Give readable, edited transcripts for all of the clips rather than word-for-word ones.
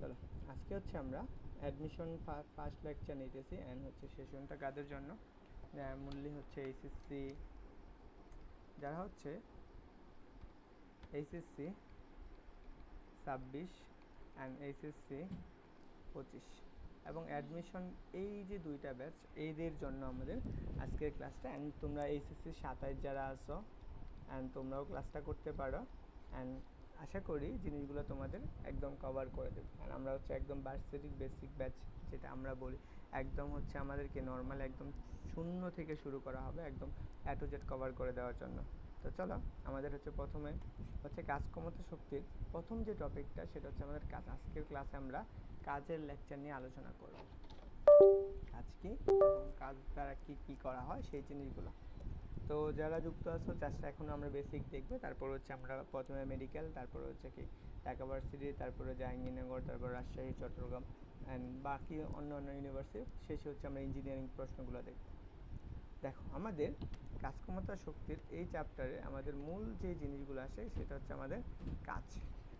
চলো আজকে হচ্ছে আমরা অ্যাডমিশন ফার্স্ট লেকচার নিতেছি অ্যান্ড হচ্ছে সেশনটা কাদের জন্য মূল্যে হচ্ছে এইচএসসি যারা হচ্ছে এইচএসসি 26 অ্যান্ড এইচএসসি 25 এবং অ্যাডমিশন এই যে দুইটা ব্যাচ এইদের জন্য আমাদের আজকের ক্লাসটা। অ্যান্ড তোমরা এইচএসসি 27 যারা আছো অ্যান্ড তোমরাও ক্লাসটা করতে পারো অ্যান্ড আশা করি জিনিসগুলো তোমাদের একদম কভার করে দেবে। আর আমরা হচ্ছে একদম ভার্সিটিক বেসিক ব্যাচ যেটা আমরা বলি, একদম হচ্ছে আমাদেরকে নর্মাল একদম শূন্য থেকে শুরু করা হবে একদম এ টু জেড কভার করে দেওয়ার জন্য। তো চলো আমাদের হচ্ছে প্রথমে হচ্ছে কাজ ক্ষমতা শক্তির প্রথম যে টপিকটা সেটা হচ্ছে আমাদের কাজ। আজকের ক্লাসে আমরা কাজের লেকচার নিয়ে আলোচনা করব, কাজ কি এবং কাজ দ্বারা কি কি করা হয় সেই জিনিসগুলো। তো যারা যুক্ত আছো জাস্ট এখন আমরা বেসিক দেখবে, তারপর হচ্ছে আমরা প্রথমে মেডিকেল, তারপর হচ্ছে কি ঢাকা ভার্সিটি, তারপরে জাহাঙ্গীরনগর, তারপর রাজশাহী, চট্টগ্রাম অ্যান্ড বাকি অন্য অন্য ইউনিভার্সিটি, শেষে হচ্ছে আমরা ইঞ্জিনিয়ারিং প্রশ্নগুলো দেখব। দেখো আমাদের কাজ ক্ষমতা শক্তির এই চ্যাপ্টারে আমাদের মূল যে জিনিসগুলো আসে সেটা হচ্ছে আমাদের কাজ।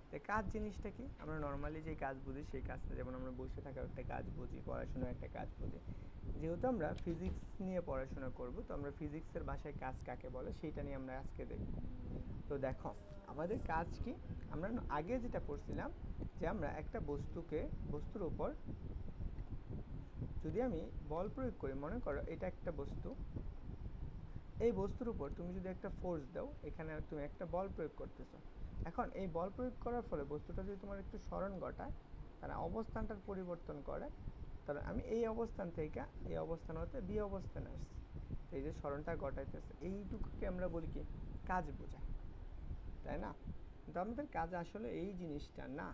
তো কাজ জিনিসটা কি, আমরা নর্মালি যে কাজ বুঝি সেই কাজটা, যেমন আমরা বসে থাকার একটা কাজ বুঝি, পড়াশোনার একটা কাজ বুঝি। যেহেতু আমরা ফিজিক্স নিয়ে পড়াশোনা করব, তো আমরা ফিজিক্সের ভাষায় কাজ কাকে বলে সেইটা নিয়ে আমরা আজকে দেখব। তো দেখো আমাদের কাজ কি, আমরা আগে যেটা পড়ছিলাম যে আমরা একটা বস্তুর উপর যদি আমি বল প্রয়োগ করি, মনে করো এটা একটা বস্তু, এই বস্তুর উপর তুমি যদি একটা ফোর্স দাও, এখানে তুমি একটা বল প্রয়োগ করতেছো। এখন এই বল প্রয়োগ করার ফলে বস্তুটা যদি তোমার একটু স্মরণ ঘটায়, তার অবস্থানটার পরিবর্তন করে, তাহলে আমি এই অবস্থান থেকে এই অবস্থান হতে বি অবস্থানে আসছি, এই যে স্মরণটা ঘটাইতেছে, এইটুকুকে আমরা বলি কি কাজ বোঝায়, তাই না? কিন্তু আমাদের কাজ আসলে এই জিনিসটা না।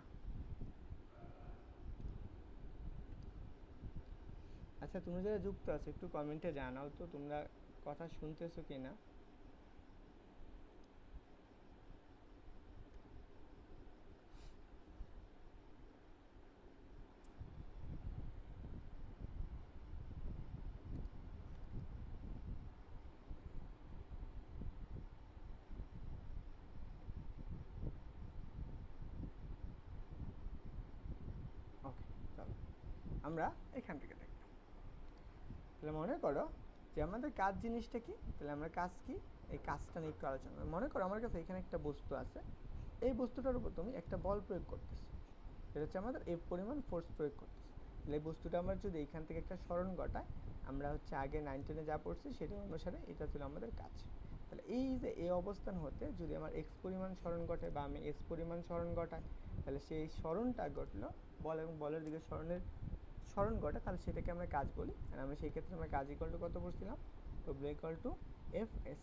আচ্ছা তুমি যারা যুক্ত আছো একটু কমেন্টে জানাও তো তোমরা কথা শুনতেছো কিনা। ওকে, চলো আমরা এখান থেকে দেখব। তাহলে মনে করো যে আমাদের কাজ জিনিসটা কি, তাহলে আমরা কাজ কি এই কাজটা নিয়ে একটু আলোচনা করি। মনে করো আমার কাছে এখানে একটা বস্তু আছে, এই বস্তুটার উপর তুমি একটা বল প্রয়োগ করতেছো, এটা হচ্ছে আমাদের এই পরিমাণ ফোর্স প্রয়োগ করতেছে। তাহলে এই বস্তুটা আমার যদি এখান থেকে একটা স্মরণ ঘটায়, আমরা হচ্ছে আগে 9-10 যা পড়ছি সেটা অনুসারে এটা ছিল আমাদের কাজ। তাহলে এই যে এই অবস্থান হতে যদি আমার এক্স পরিমাণ স্মরণ ঘটে বা আমি এস পরিমাণ স্মরণ ঘটায়, তাহলে সেই স্মরণটা ঘটলো বল এবং বলের দিকে স্মরণ ঘটে, তাহলে সেটাকে আমরা কাজ বলি। আর আমি সেই ক্ষেত্রে আমরা কাজ ইকুয়াল টু কত পড়ছিলাম, W equal to F S.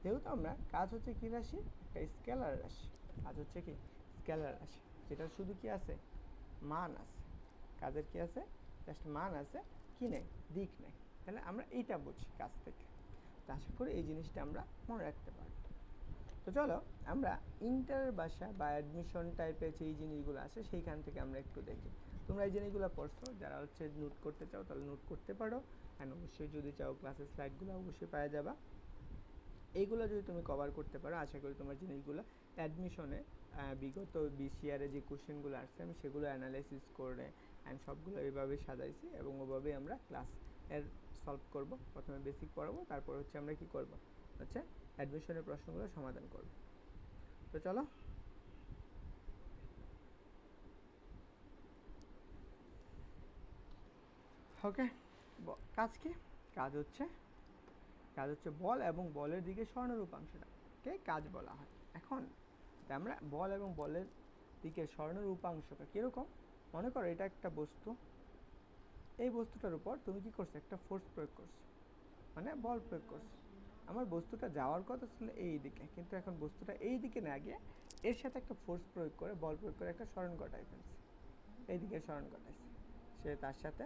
যেহেতু আমরা কাজ হচ্ছে কি রাশি, একটা স্কেলার রাশি, কাজ হচ্ছে কি স্কেলার রাশি, যেটা শুধু কি আছে মান আছে, কাজের কি আছে জাস্ট মান আছে, কি নেই দিক নেই। তাহলে আমরা এইটা বুঝি কাজ থেকে। তো আশা করি এই জিনিসটা আমরা মনে রাখতে পারব। তো চলো আমরা ইন্টারের ভাষা বা অ্যাডমিশন টাইপের যেই জিনিসগুলো আসে সেইখান থেকে আমরা একটু দেখি। তোমরা এই জিনিসগুলো পড়ছো, যারা হচ্ছে নোট করতে চাও তাহলে নোট করতে পারো, অ্যান্ড অবশ্যই যদি চাও ক্লাসের স্লাইডগুলো অবশ্যই পাওয়া যাবা। এইগুলো যদি তুমি কভার করতে পারো, আশা করি তোমার জিনিসগুলো অ্যাডমিশনে বিগত বিসিআরে যে কোশ্চেনগুলো আসছে আমি সেগুলো অ্যানালাইসিস করে অ্যান্ড সবগুলো এইভাবে সাজাইছি এবং ওভাবেই আমরা ক্লাস এর সলভ করব। প্রথমে বেসিক পড়াবো, তারপর হচ্ছে আমরা কি করব হচ্ছে অ্যাডমিশনের প্রশ্নগুলো সমাধান করব। তো চলো ওকে, কাজ কি, কাজ হচ্ছে বল এবং বলের দিকে স্বর্ণের উপাংশটাকে কাজ বলা হয়। এখন আমরা বল এবং বলের দিকে স্বর্ণের উপাংশটা কীরকম, মনে করো এটা একটা বস্তু, এই বস্তুটার উপর তুমি কি করছো একটা ফোর্স প্রয়োগ করছো, মানে বল প্রয়োগ করছো। আমার বস্তুটা যাওয়ার কথা ছিল এই দিকে, কিন্তু এখন বস্তুটা এই দিকে না গিয়ে এর সাথে একটা ফোর্স প্রয়োগ করে বল প্রয়োগ করে একটা স্মরণ ঘটায় ফেলছে, এই দিকে স্মরণ ঘটাইছে, সে তার সাথে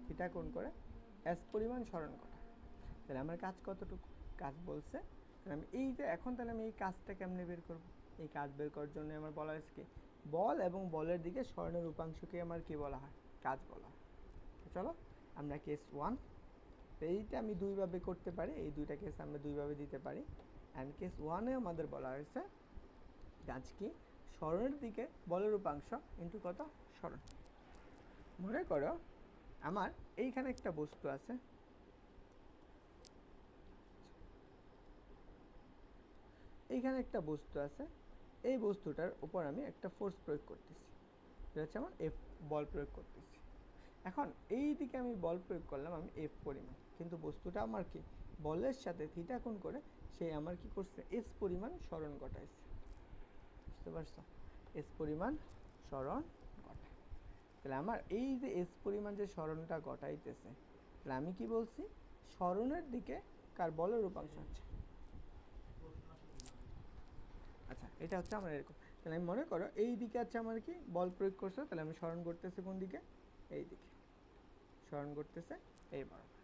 থিটা কোণ করে এস পরিমাণ স্মরণ ঘটায়। তাহলে আমার কাজ কতটুকু, কাজ বলছে, তাহলে আমি এই যে এখন তাহলে আমি এই কাজটা কেমনে বের করব, এই কাজ বের করার জন্য আমার বলা হয়েছে কি বল এবং বলের দিকে স্বর্ণের উপাংশকে আমার কি বলা হয়, কাজ বলা হয়। তো চলো আমরা কেস 1, এইটা আমি দুইভাবে করতে পারি, এই দুইটা কেস আমরা দুইভাবে দিতে পারি। অ্যান্ড কেস 1-এ আমাদের বলা হয়েছে কাজ কি সরণের দিকে বলের উপাংশ ইন্টু কত সরণ। মনে করো আমার এইখানে একটা বস্তু আছে, এইখানে একটা বস্তু আছে, এই বস্তুটার উপর আমি একটা ফোর্স প্রয়োগ করতেছি, এটা হচ্ছে আমার এফ বল প্রয়োগ করতেছি। এখন এই দিকে আমি বল প্রয়োগ করলাম আমি এফ পরিমাণ, কিন্তু বস্তুটা আমার কি বলের সাথে থিটা কোণ করে সে আমার কি করছে এস পরিমাণ সরণ ঘটাইছে। বুঝতে পারছো? এস পরিমাণ সরণ ঘটায়। তাহলে আমার এই যে এস পরিমাণ যে সরণটা ঘটাইতেছে, তাহলে আমি কি বলছি সরণের দিকে কার বলের উপাংশ হচ্ছে। আচ্ছা, এটা হচ্ছে আমার এরকম। তাহলে আমি মনে করো এই দিকে আছে আমার কি বল প্রয়োগ করছে, তাহলে আমি সরণ করতেছি কোন দিকে, এই দিকে সরণ করতেছে এই বরাবর।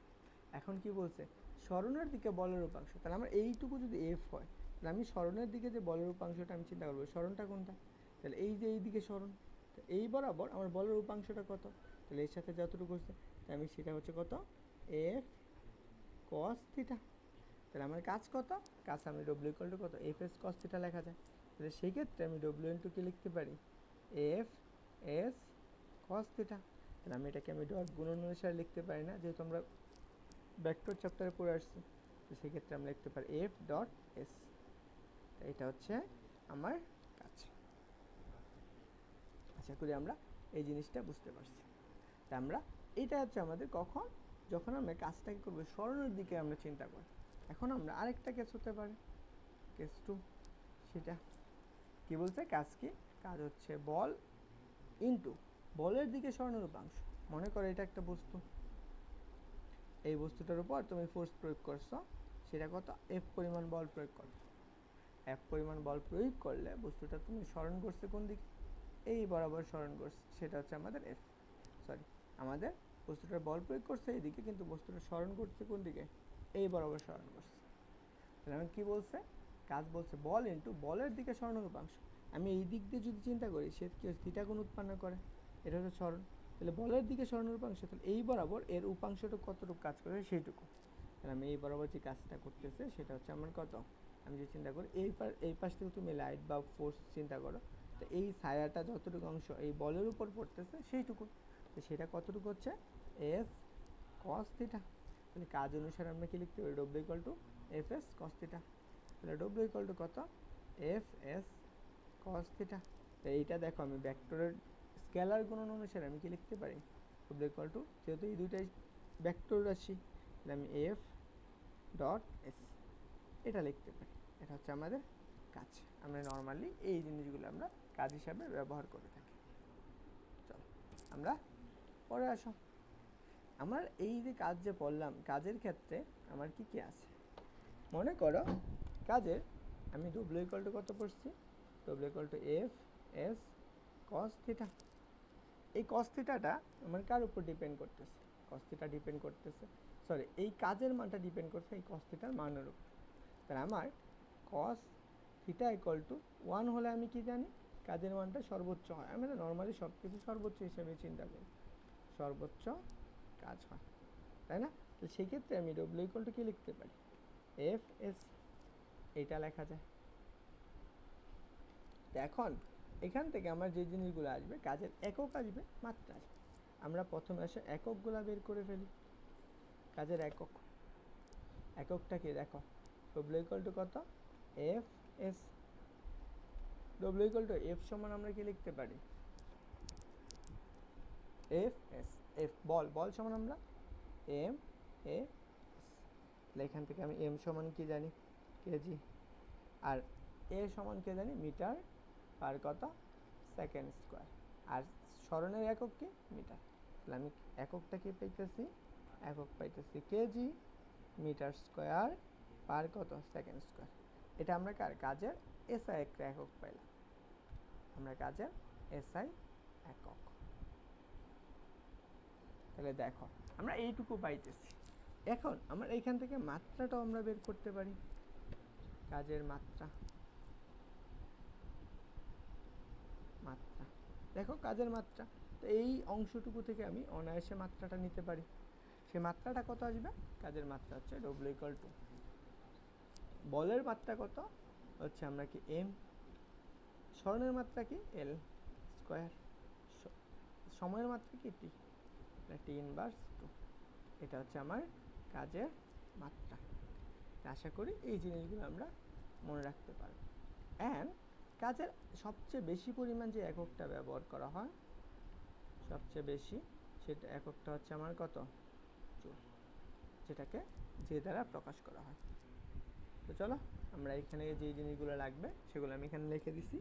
এখন কি বলছে সরণের দিকে বলের উপাংশ, তাহলে আমার এইটুকু যদি এফ হয় তাহলে আমি সরণের দিকে যে বলের উপাংশটা আমি চিন্তা করবো সরণটা কোনটা, তাহলে এই যে এই দিকে সরণ, এই বরাবর আমার বলের উপাংশটা কত, তাহলে এর সাথে যতটুকু হচ্ছে তাই আমি সেটা হচ্ছে কত এফ কস থিটা। তাহলে আমার কাজ কত, কাজ আমি ডব্লিউ ইকুয়াল টু কত এফ এস কস থিটা লেখা যায়। তাহলে সেই ক্ষেত্রে আমি ডব্লিউ ইন্টু কি লিখতে পারি এফ এস কস থিটা। তাহলে আমি এটাকে আমি ডট গুণন অনুসারে লিখতে পারি না, যেহেতু আমরা ভেক্টর চ্যাপ্টারে পড়ে আসছি, তো সেক্ষেত্রে আমরা লিখতে পারি এফ ডট এস। এটা হচ্ছে আমার কাজ। আশা করি আমরা এই জিনিসটা বুঝতে পারছি। তা আমরা এটা হচ্ছে আমাদের কখন, যখন আমরা কাজটাকে করবো সরণের দিকে আমরা চিন্তা করি। এখন আমরা আরেকটা কেস হতে পারে, কেস টু, সেটা কি বলছে কাজ কি, কাজ হচ্ছে বল ইন্টু বলের দিকে সরণের উপাংশ। মনে করো এটা একটা বস্তু, এই বস্তুটার উপর তুমি ফোর্স প্রয়োগ করছো, সেটা কত এফ পরিমাণ বল প্রয়োগ করছো। এফ পরিমাণ বল প্রয়োগ করলে বস্তুটা তুমি সরণ করছে কোন দিকে, এই বরাবর সরণ করছে, সেটা হচ্ছে আমাদের এফ, সরি আমাদের বস্তুটার বল প্রয়োগ করছে এইদিকে, কিন্তু বস্তুটা সরণ করছে কোন দিকে, এই বরাবর সরণ করছে। তাহলে আমি কি বলছে কাজ বলছে বল ইন্টু বলের দিকে সরণের উপাংশ। আমি এই দিক দিয়ে যদি চিন্তা করি সে কি থিটা কোণ উৎপন্ন করে, এটা হচ্ছে সরণ। তাহলে বলের দিকে সরণের উপাংশ, তাহলে এই বরাবর এর উপাংশটা কতটুকু কাজ করে সেইটুকু। তাহলে আমি এই বরাবর যে কাজটা করতেছে সেটা হচ্ছে আমার কত, আমি যে চিন্তা করি এই পাশ থেকে তুমি লাইট বা ফোর্স চিন্তা করো, তো এই ছায়াটা যতটুকু অংশ এই বলের উপর পড়তেছে সেইটুকু, তো সেটা কতটুকু হচ্ছে এস কস থিটা। তাহলে কাজ অনুসারে আমরা কি লিখতে পারি W equal to F S cos theta. তাহলে ডব্লিউ ইকুয়াল টু কত এফ এস কস থিটা। তো এইটা দেখো আমি ভেক্টরের স্কেলার গুণন অনুসারে আমি কি লিখতে পারি ডব্লিউ ইকুয়াল টু, যেহেতু এই দুইটাই ভেক্টর রাশি, তাহলে আমি এফ ডট এস এটা লিখতে পারি। এটা হচ্ছে আমাদের কাজ। আমরা নর্মালি এই জিনিসগুলো আমরা কাজ হিসাবে ব্যবহার করে থাকি। চলো আমরা পরে আসো, আমার এই যে কাজ যে পড়লাম কাজের ক্ষেত্রে আমার কি কি আছে। মনে করো কাজের আমি ডব্লিউ ইকুয়াল টু কত পড়ছি, W equal to F S cos theta. এই কস থিটাটা আমার কার উপর ডিপেন্ড করতেছে, কস থিটা ডিপেন্ড করতেছে, সরি এই কাজের মানটা ডিপেন্ড করছে এই কস থিটার মানের উপর। তাহলে আমার কস থিটা ইকুয়াল টু 1 হলে আমি কি জানি কাজের মানটা সর্বোচ্চ হয়। আমরা নর্মালি সব কিছু সর্বোচ্চ হিসেবে চিন্তা করি, সর্বোচ্চ কাজ হয়, তাই না? তাহলে সেই ক্ষেত্রে আমি ডব্লিউ ইকুয়াল টু কি লিখতে পারি এফ এস, এইটা লেখা যায়। তো এখন এখান থেকে আমার যে জিনিসগুলো আসবে কাজের একক আসবে, মাত্রা আসবে। আমরা প্রথমে এসে এককগুলো বের করে ফেলি। কাজের একক, এককটা কি দেখো ডব্লিউ ইকুয়াল টু কত F S. W equal to F সমান আমরা কি লিখতে পারি এফ এস, এফ বল, বল সমান আমরা এম এ এস। তাহলে এখান থেকে আমি এম সমান কি জানি কেজি, আর এ সমান কে জানি মিটার পার কত সেকেন্ড স্কোয়ার, আর সরণের একক কি মিটার। তাহলে আমি এককটা কি পাইতেছি, একক পাইতেছি কেজি মিটার স্কোয়ার পার কত সেকেন্ড স্কোয়ার। এটা আমরা কার কাজের এসআই একটা একক পাইলাম, আমরা কাজের এসআই একক। তাহলে দেখো আমরা এইটুকু পাইতেছি। এখন আমরা এইখান থেকে মাত্রাটাও আমরা বের করতে পারি, কাজের মাত্রা, মাত্রা দেখো কাজের মাত্রা। তো এই অংশটুকু থেকে আমি অনায়াসে মাত্রাটা নিতে পারি। সে মাত্রাটা কত আসবে, কাজের মাত্রা হচ্ছে ডব্লিউ ইকুয়াল টু বলের মাত্রা কত হচ্ছে আমরা কি এম স্মরণের মাত্রা কি এল স্কোয়ার, সময়ের মাত্রা কি টি, টি ইনভার্স টু। এটা হচ্ছে আমার কাজের মাত্রা। আশা করি এই জিনিসগুলো আমরা মনে রাখতে পারব। অ্যান্ড কাজের সবচেয়ে বেশি পরিমাণ যে এককটা ব্যবহার করা হয়, সবচেয়ে বেশি সেটা এককটা হচ্ছে আমার কত, জুল, যেটাকে যে দ্বারা প্রকাশ করা হয়। তো চলো আমরা এখানে যে জিনিসগুলো লাগবে সেগুলো আমি এখানে লিখে দিছি।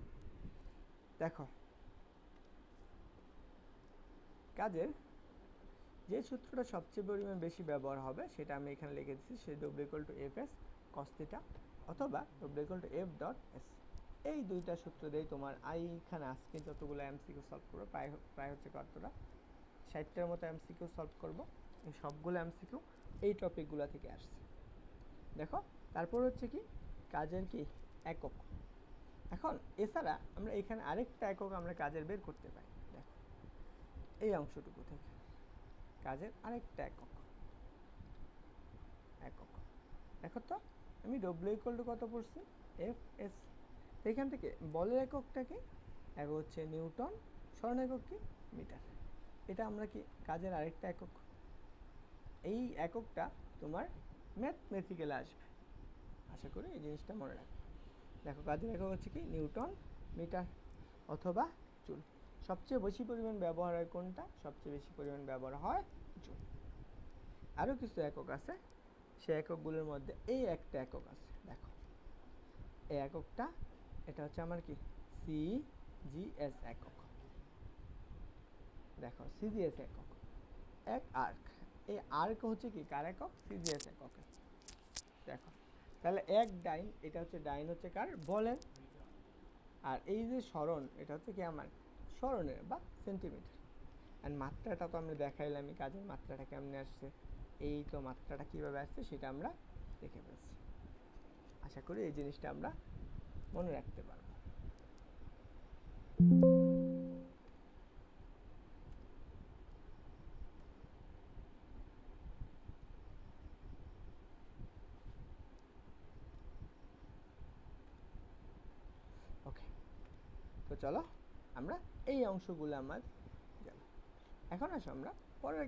দেখো কাজের যে সূত্রটা সবচেয়ে পরিমাণ বেশি ব্যবহার হবে সেটা আমি এখানে লিখে দিচ্ছি, সেই W=Fs cos θ অথবা W=F.S। এই দুইটা সূত্র দিয়েই তোমার এইখানে আজকে যতগুলো এমসিকিউ সলভ করবো, প্রায় হচ্ছে কতটা 60টার মতো এমসিকিউ সলভ করব। এই সবগুলো এমসিকিউ এই টপিকগুলো থেকে আসছে। দেখো তারপর হচ্ছে কি কাজের কি একক। এখন এছাড়া আমরা এখানে আরেকটা একক আমরা কাজের বের করতে পারি। দেখো এই অংশটুকু থেকে কাজের আরেকটা একক, দেখো তো আমি W কত পড়ছি Fs। এখান থেকে বলের এককটা কি, একক হচ্ছে নিউটন, স্মরণ একক কি মিটার। এটা আমরা কি কাজের আরেকটা একক। এই এককটা তোমার ম্যাথমেটিক্যালে আসবে, আশা করি এই জিনিসটা মনে রাখবে। দেখো কাজের একক হচ্ছে কি নিউটন, মিটার অথবা জুল। সবচেয়ে বেশি পরিমাণ ব্যবহার হয় কোনটা, সবচেয়ে বেশি পরিমাণ ব্যবহার হয় জুল। আরও কিছু একক আছে, সেই এককগুলোর মধ্যে এই একটা একক আছে। দেখো এই এককটা, এটা হচ্ছে আমার কি সিজিএস একক। দেখো সিজিএস একক, এক আর্ক। এই আর্ক হচ্ছে কি কার একক, সিজিএস একক। দেখো তাহলে এক ডাইন, এটা হচ্ছে ডাইন হচ্ছে কার বলের, আর এই যে স্মরণ এটা হচ্ছে কি আমার স্মরণের বা সেন্টিমিটার। আর মাত্রাটা তো আমরা দেখাইলাম, আমি কাজের মাত্রাটা কেমনে আসছে, এই তো মাত্রাটা কীভাবে আসছে সেটা আমরা দেখে ফেলছি। আশা করি এই জিনিসটা আমরা মনে রাখতে পারব। ওকে, তো চলো আমরা এই অংশগুলো আমার গেল। এখন আসো আমরা পরের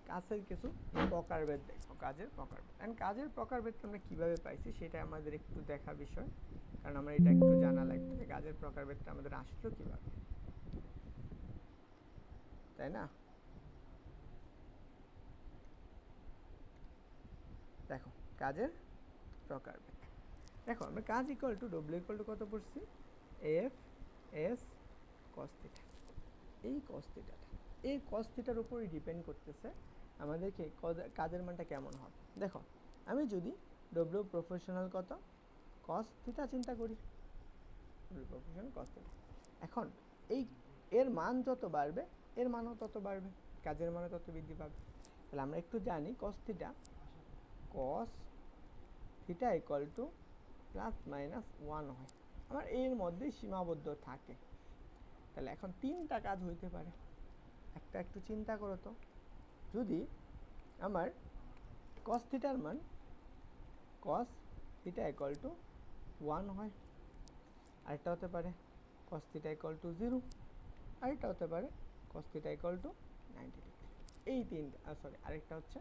কাজের কিছু প্রকারভেদ দেখবো, কাজের প্রকারভেদ। অ্যান্ড কাজের প্রকারভেদটা আমরা কীভাবে পাইছি সেটা আমাদের একটু দেখার বিষয়, কারণ আমরা এটা একটু জানা লাগবে যে কাজের প্রকারভেদটা আমাদের আসলো কীভাবে, তাই না? দেখো কাজের প্রকারভেদ, দেখো আমরা কাজ ইকুয়াল টু W কত পড়ছি Fs cos θ। এই cos θটা, এই cos θটার উপরই ডিপেন্ড করতেছে আমাদেরকে কাজের মানটা কেমন হবে। দেখো আমি যদি W প্রফেশনাল কত cos θ চিন্তা করি, প্রফেশনাল cos θ, এখন এই এর মান যত বাড়বে এর মানও তত বাড়বে, কাজের মানও তত বৃদ্ধি পাবে। তাহলে আমরা একটু জানি cos θ ইকুয়াল টু +-1 হয়, আমার এর মধ্যেই সীমাবদ্ধ থাকে। তাহলে এখন তিনটা কাজ হইতে পারে। একটা একটু চিন্তা করো তো, যদি আমার cos θর মান cos θ ইকুয়াল টু 1 হয়, আরেকটা হতে পারে cos θ ইকুয়াল টু 0, আরেকটা হতে পারে cos θ ইকুয়াল টু 90 ডিগ্রি। এই তিনটা, সরি আরেকটা হচ্ছে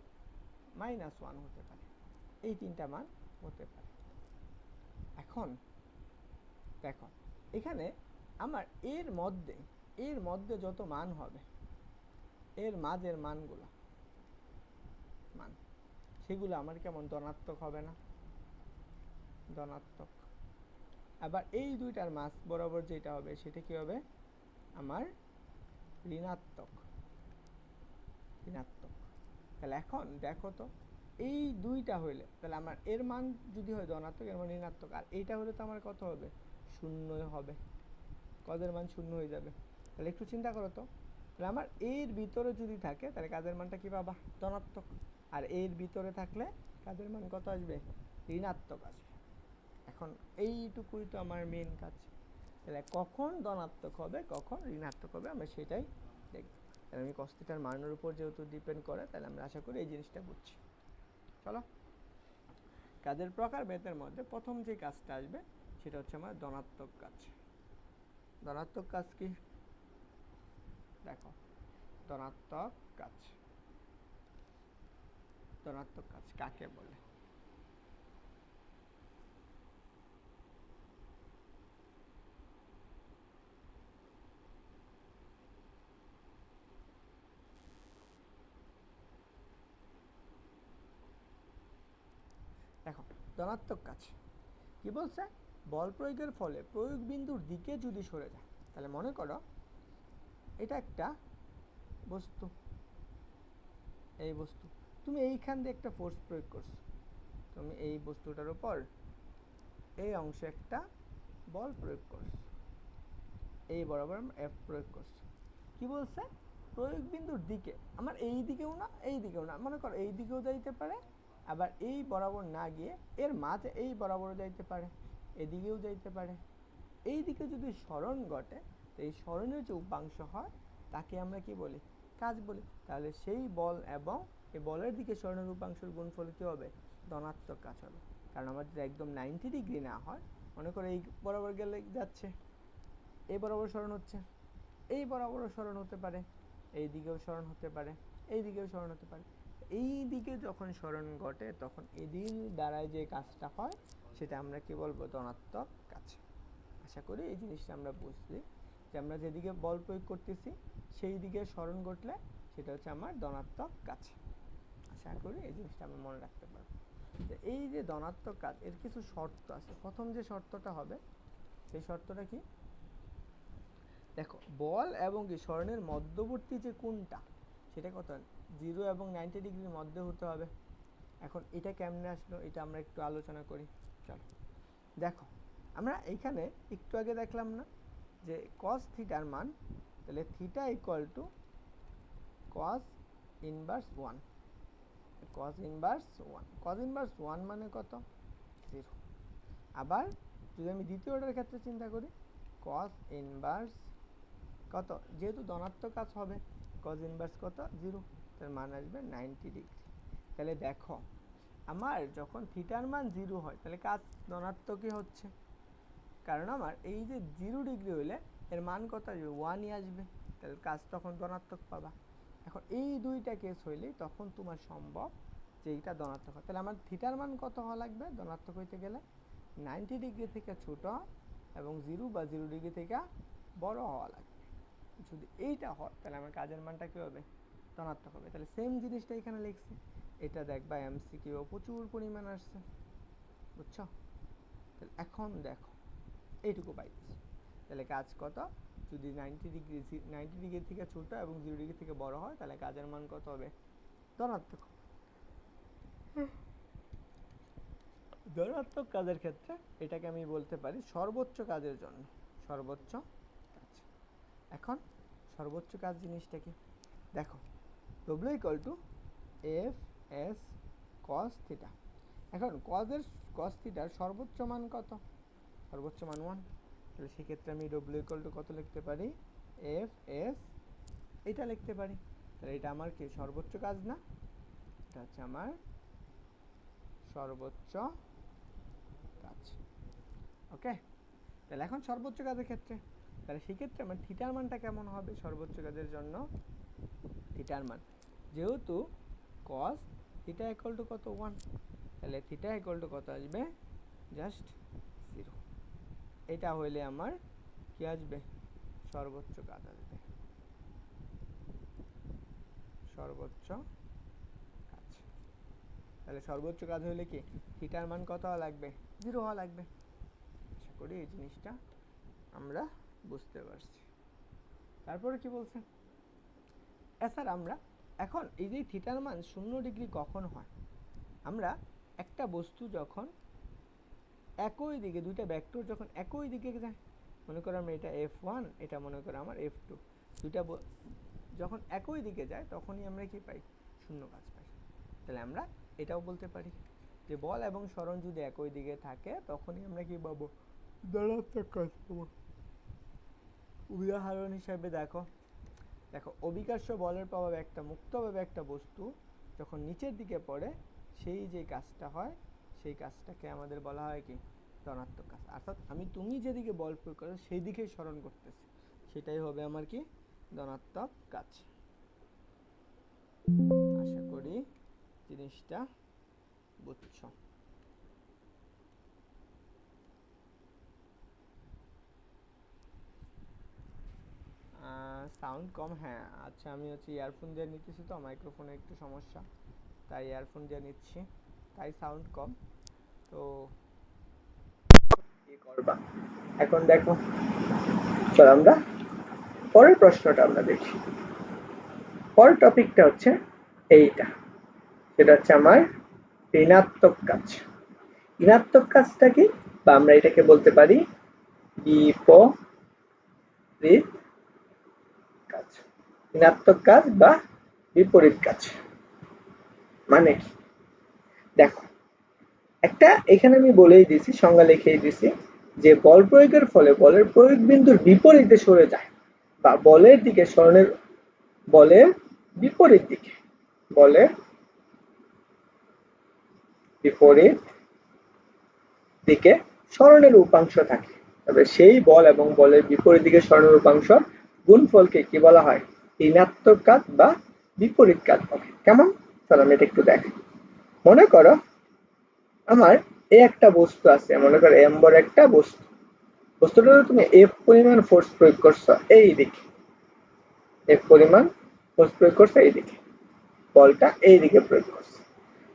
-1 হতে পারে। এই তিনটা মান হতে পারে। এখন দেখো এখানে আমার এর মধ্যে যত মান হবে, এর মাঝের মানগুলো সেগুলো আমার কেমন ধনাত্মক হবে না, ধনাত্মক। আবার এই দুইটার মাঝ বরাবর যেটা হবে সেটা কি হবে আমার ঋণাত্মক। তাহলে এখন দেখো তো এই দুইটা হইলে তাহলে আমার এর মান যদি হয় ধনাত্মক, এর মান ঋণাত্মক, আর এইটা হলে তো আমার কত হবে, 0 হবে। কাজের মান 0 হয়ে যাবে। তাহলে একটু চিন্তা করো তো, তাহলে আমার এর ভিতরে যদি থাকে তাহলে কাজের মানটা কি পাবা, ধনাত্মক। আর এর ভিতরে থাকলে কাজের মান কত আসবে, ঋণাত্মক আসবে। এখন এইটুকুই তো আমার মেন কাজ। তাহলে কখন ধনাত্মক হবে কখন ঋণাত্মক হবে আমরা সেটাই দেখব। তাহলে আমি cos θর মানের উপর যেহেতু ডিপেন্ড করে, তাহলে আমরা আশা করি এই জিনিসটা বুঝছি। চলো কাজের প্রকারভেদের মধ্যে প্রথম যে কাজটা আসবে সেটা হচ্ছে আমার ধনাত্মক কাজ। ধনাত্মক কাজ কি? দেখো, ধনাত্মক কাজ, ধনাত্মক কাজ কাকে বলে? দেখো, ধনাত্মক কাজ কি বলছে? বল প্রয়োগের ফলে প্রয়োগ বিন্দুর দিকে যদি সরে যায়, তাহলে মনে করো এটা একটা বস্তু, এই বস্তু, তুমি এইখান দিয়ে একটা ফোর্স প্রয়োগ করছো, তুমি এই বস্তুটার উপর এই অংশে একটা বল প্রয়োগ করছো, এই বরাবর এফ প্রয়োগ করছো। কি বলছে? প্রয়োগ বিন্দুর দিকে, আমার এই দিকেও না এই দিকেও না, মনে করো এই দিকেও যাইতে পারে, আবার এই বরাবর না গিয়ে এর মাঝে এই বরাবরও যাইতে পারে, এদিকেও যাইতে পারে। এই দিকে যদি সরণ ঘটে, তো এই সরণের যে উপাংশ হয় তাকে আমরা কি বলি? কাজ বলি। তাহলে সেই বল এবং এই বলের দিকে সরণের উপাংশের গুণফল কি হবে? ধনাত্মক কাজ হবে। কারণ আমার যদি একদম 90 ডিগ্রি না হয়, মনে করো এই বরাবর গেলে যাচ্ছে, এই বরাবর সরণ হচ্ছে, এই বরাবরও সরণ হতে পারে, এই দিকেও সরণ হতে পারে, এই দিকেও সরণ হতে পারে। এই দিকে যখন সরণ ঘটে তখন এদিক দ্বারায় যে কাজটা হয় সেটা আমরা কি বলবো? ধনাত্মক কাজ। আশা করি এই জিনিসটা আমরা বুঝলি, যে আমরা যেদিকে বল প্রয়োগ করতেছি সেই দিকে সরণ ঘটলে সেটা হচ্ছে আমার ধনাত্মক কাজ। আশা করি এই জিনিসটা আমরা মনে রাখতে পারবো। এই যে ধনাত্মক কাজ, এর কিছু শর্ত আছে। প্রথম যে শর্তটা হবে, সেই শর্তটা কি? দেখো, বল এবং কি সরণের মধ্যবর্তী যে কোণটা, সেটা কত? 0 এবং 90 ডিগ্রির মধ্যে হতে হবে। এখন এটা কেমনে আসলো, এটা আমরা একটু আলোচনা করি। চলো দেখো, আমরা এইখানে একটু আগে দেখলাম না যে cos থিটার মান, তাহলে theta equal to cos inverse 1, cos inverse 1, cos inverse 1 মানে কত? 0। আবার যদি আমি দ্বিতীয় অর্ডারের ক্ষেত্রে চিন্তা করি, cos ইনভার্স কত? যেহেতু ধনাত্মক কাজ হবে, cos ইনভার্স কত? 0, তার মান আসবে 90 ডিগ্রি। তাহলে দেখো, আমার যখন থিটার মান 0 হয় তাহলে কাজ ধনাত্মকই হচ্ছে, কারণ আমার এই যে 0 ডিগ্রি হইলে এর মান কত আসবে? 1ই আসবে, তাহলে কাজ তখন ধনাত্মক পাবা। এখন এই দুইটা কেস হইলেই তখন তোমার সম্ভব যে এইটা ধনাত্মক হয়। তাহলে আমার থিটার মান কত হওয়া লাগবে ধনাত্মক হইতে গেলে? 90 ডিগ্রি থেকে ছোট এবং 0 বা 0 ডিগ্রি থেকে বড় হওয়া লাগবে। যদি এইটা হয় তাহলে আমার কাজের মানটা কী হবে? ধনাত্মক হবে। তাহলে সেম জিনিসটা এখানে লিখছি, এটা দেখবা এমসিকিউ প্রচুর পরিমাণ আসছে, বুঝছো? তাহলে এখন দেখো এইটুকু পাইতেছি, তাহলে কাজ কত? যদি 90 ডিগ্রি থেকে ছোট এবং 0 ডিগ্রি থেকে বড় হয় তাহলে কাজের মান কত হবে? ধনাত্মক। ধনাত্মক কাজের ক্ষেত্রে এটাকে আমি বলতে পারি সর্বোচ্চ কাজের জন্য, সর্বোচ্চ কাজ। এখন সর্বোচ্চ কাজ জিনিসটা কি? দেখো, W equal to F S cos theta. এখন কস থিটার সর্বোচ্চ মান কত? সর্বোচ্চ মান 1। তাহলে সেক্ষেত্রে আমি ডব্লিউ ইকুয়াল টু কত লিখতে পারি? এফ এস, এটা লিখতে পারি। তাহলে এটা আমার কি সর্বোচ্চ কাজ না? এটা হচ্ছে আমার সর্বোচ্চ কাজ। ওকে, তাহলে এখন সর্বোচ্চ কাজের ক্ষেত্রে, তাহলে সেক্ষেত্রে আমার থিটার মানটা কেমন হবে সর্বোচ্চ কাজের জন্য? থিটার মান, যেহেতু কস থিটা ইকুয়াল টু কত? 1, তাহলে থিটা ইকুয়াল টু কত আসবে? জাস্ট 0। এটা হইলে আমার কি আসবে? সর্বোচ্চ কাজ আসবে, সর্বোচ্চ কাজ। তাহলে সর্বোচ্চ কাজ হইলে কি থিটার মান কত হওয়া লাগবে? 0 হওয়া লাগবে। আশা করি এই জিনিসটা আমরা বুঝতে পারছি। তারপরে কি বলছে? স্যার আমরা এখন এই যে থিটার মান 0 ডিগ্রি কখন হয়? আমরা একটা বস্তু যখন একই দিকে, দুইটা ভেক্টর যখন একই দিকে যায়, মনে করো আমরা এটা F1, এটা মনে করো আমার F2, দুইটা যখন একই দিকে যায় তখনই আমরা কি পাই? শূন্য কাজ পাই। তাহলে আমরা এটাও বলতে পারি যে বল এবং সরণ যদি একই দিকে থাকে তখনই আমরা কি পাবো? ধনাত্মক কাজ পাবো। উদাহরণ হিসাবে দেখো, অবিকর্ষ বলের প্রভাবে একটা মুক্তভাবে একটা বস্তু যখন নিচের দিকে পড়ে সেই যে কাজটা হয় সেই কাজটাকে আমাদের বলা হয় কি? ধনাত্মক কাজ, অর্থাৎ তুমি যেদিকে বল প্রয়োগ করো সেই দিকেই স্মরণ করতেছি, সেটাই হবে আমার কি ধনাত্মক কাজ। আশা করি জিনিসটা বুঝছো। সাউন্ড কম, হ্যাঁ আচ্ছা আমি ইয়ারফোন দিয়ে নিতেছি তো, মাইক্রোফোনে একটু সমস্যা, তাই ইয়ারফোন দিয়ে নিচ্ছি, তাই সাউন্ড কম। তো কি করবা এখন দেখো, চলো আমরা পরের প্রশ্নটা আমরা দেখি। পরের টপিকটা হচ্ছে এইটা, সেটা হচ্ছে আমার ঋণাত্মক কাজ। ঋণাত্মক কাজটা কি, বা আমরা এটাকে বলতে পারি বিপরীত কাজ। ঋণাত্মক কাজ বা বিপরীত কাজ মানে কি, দেখো একটা এখানে আমি বলেই দিছি, সংজ্ঞা লিখেই দিছি যে বল প্রয়োগের ফলে বলের প্রয়োগ বিন্দুর বিপরীতে সরে যায় বা বলের দিকে সরণের, বলের বিপরীত দিকে, বলের বিপরীত দিকে সরণের উপাংশ থাকে, তবে সেই বল এবং বলের বিপরীত দিকে সরণের উপাংশ গুণফলকে কি বলা হয়, ঋণাত্মক কাজ বা বিপরীত কাজ বলে। কেমন, চলো আমি এটা একটু দেখি। মনে করো আমার এই একটা বস্তু আছে, মনে করো এম বড় একটা বস্তু, বস্তুটাতে তুমি এফ পরিমাণ ফোর্স প্রয়োগ করছো এই দিকে, এফ পরিমাণ ফোর্স প্রয়োগ করছো এই দিকে, বলটা এই দিকে প্রয়োগ করছে,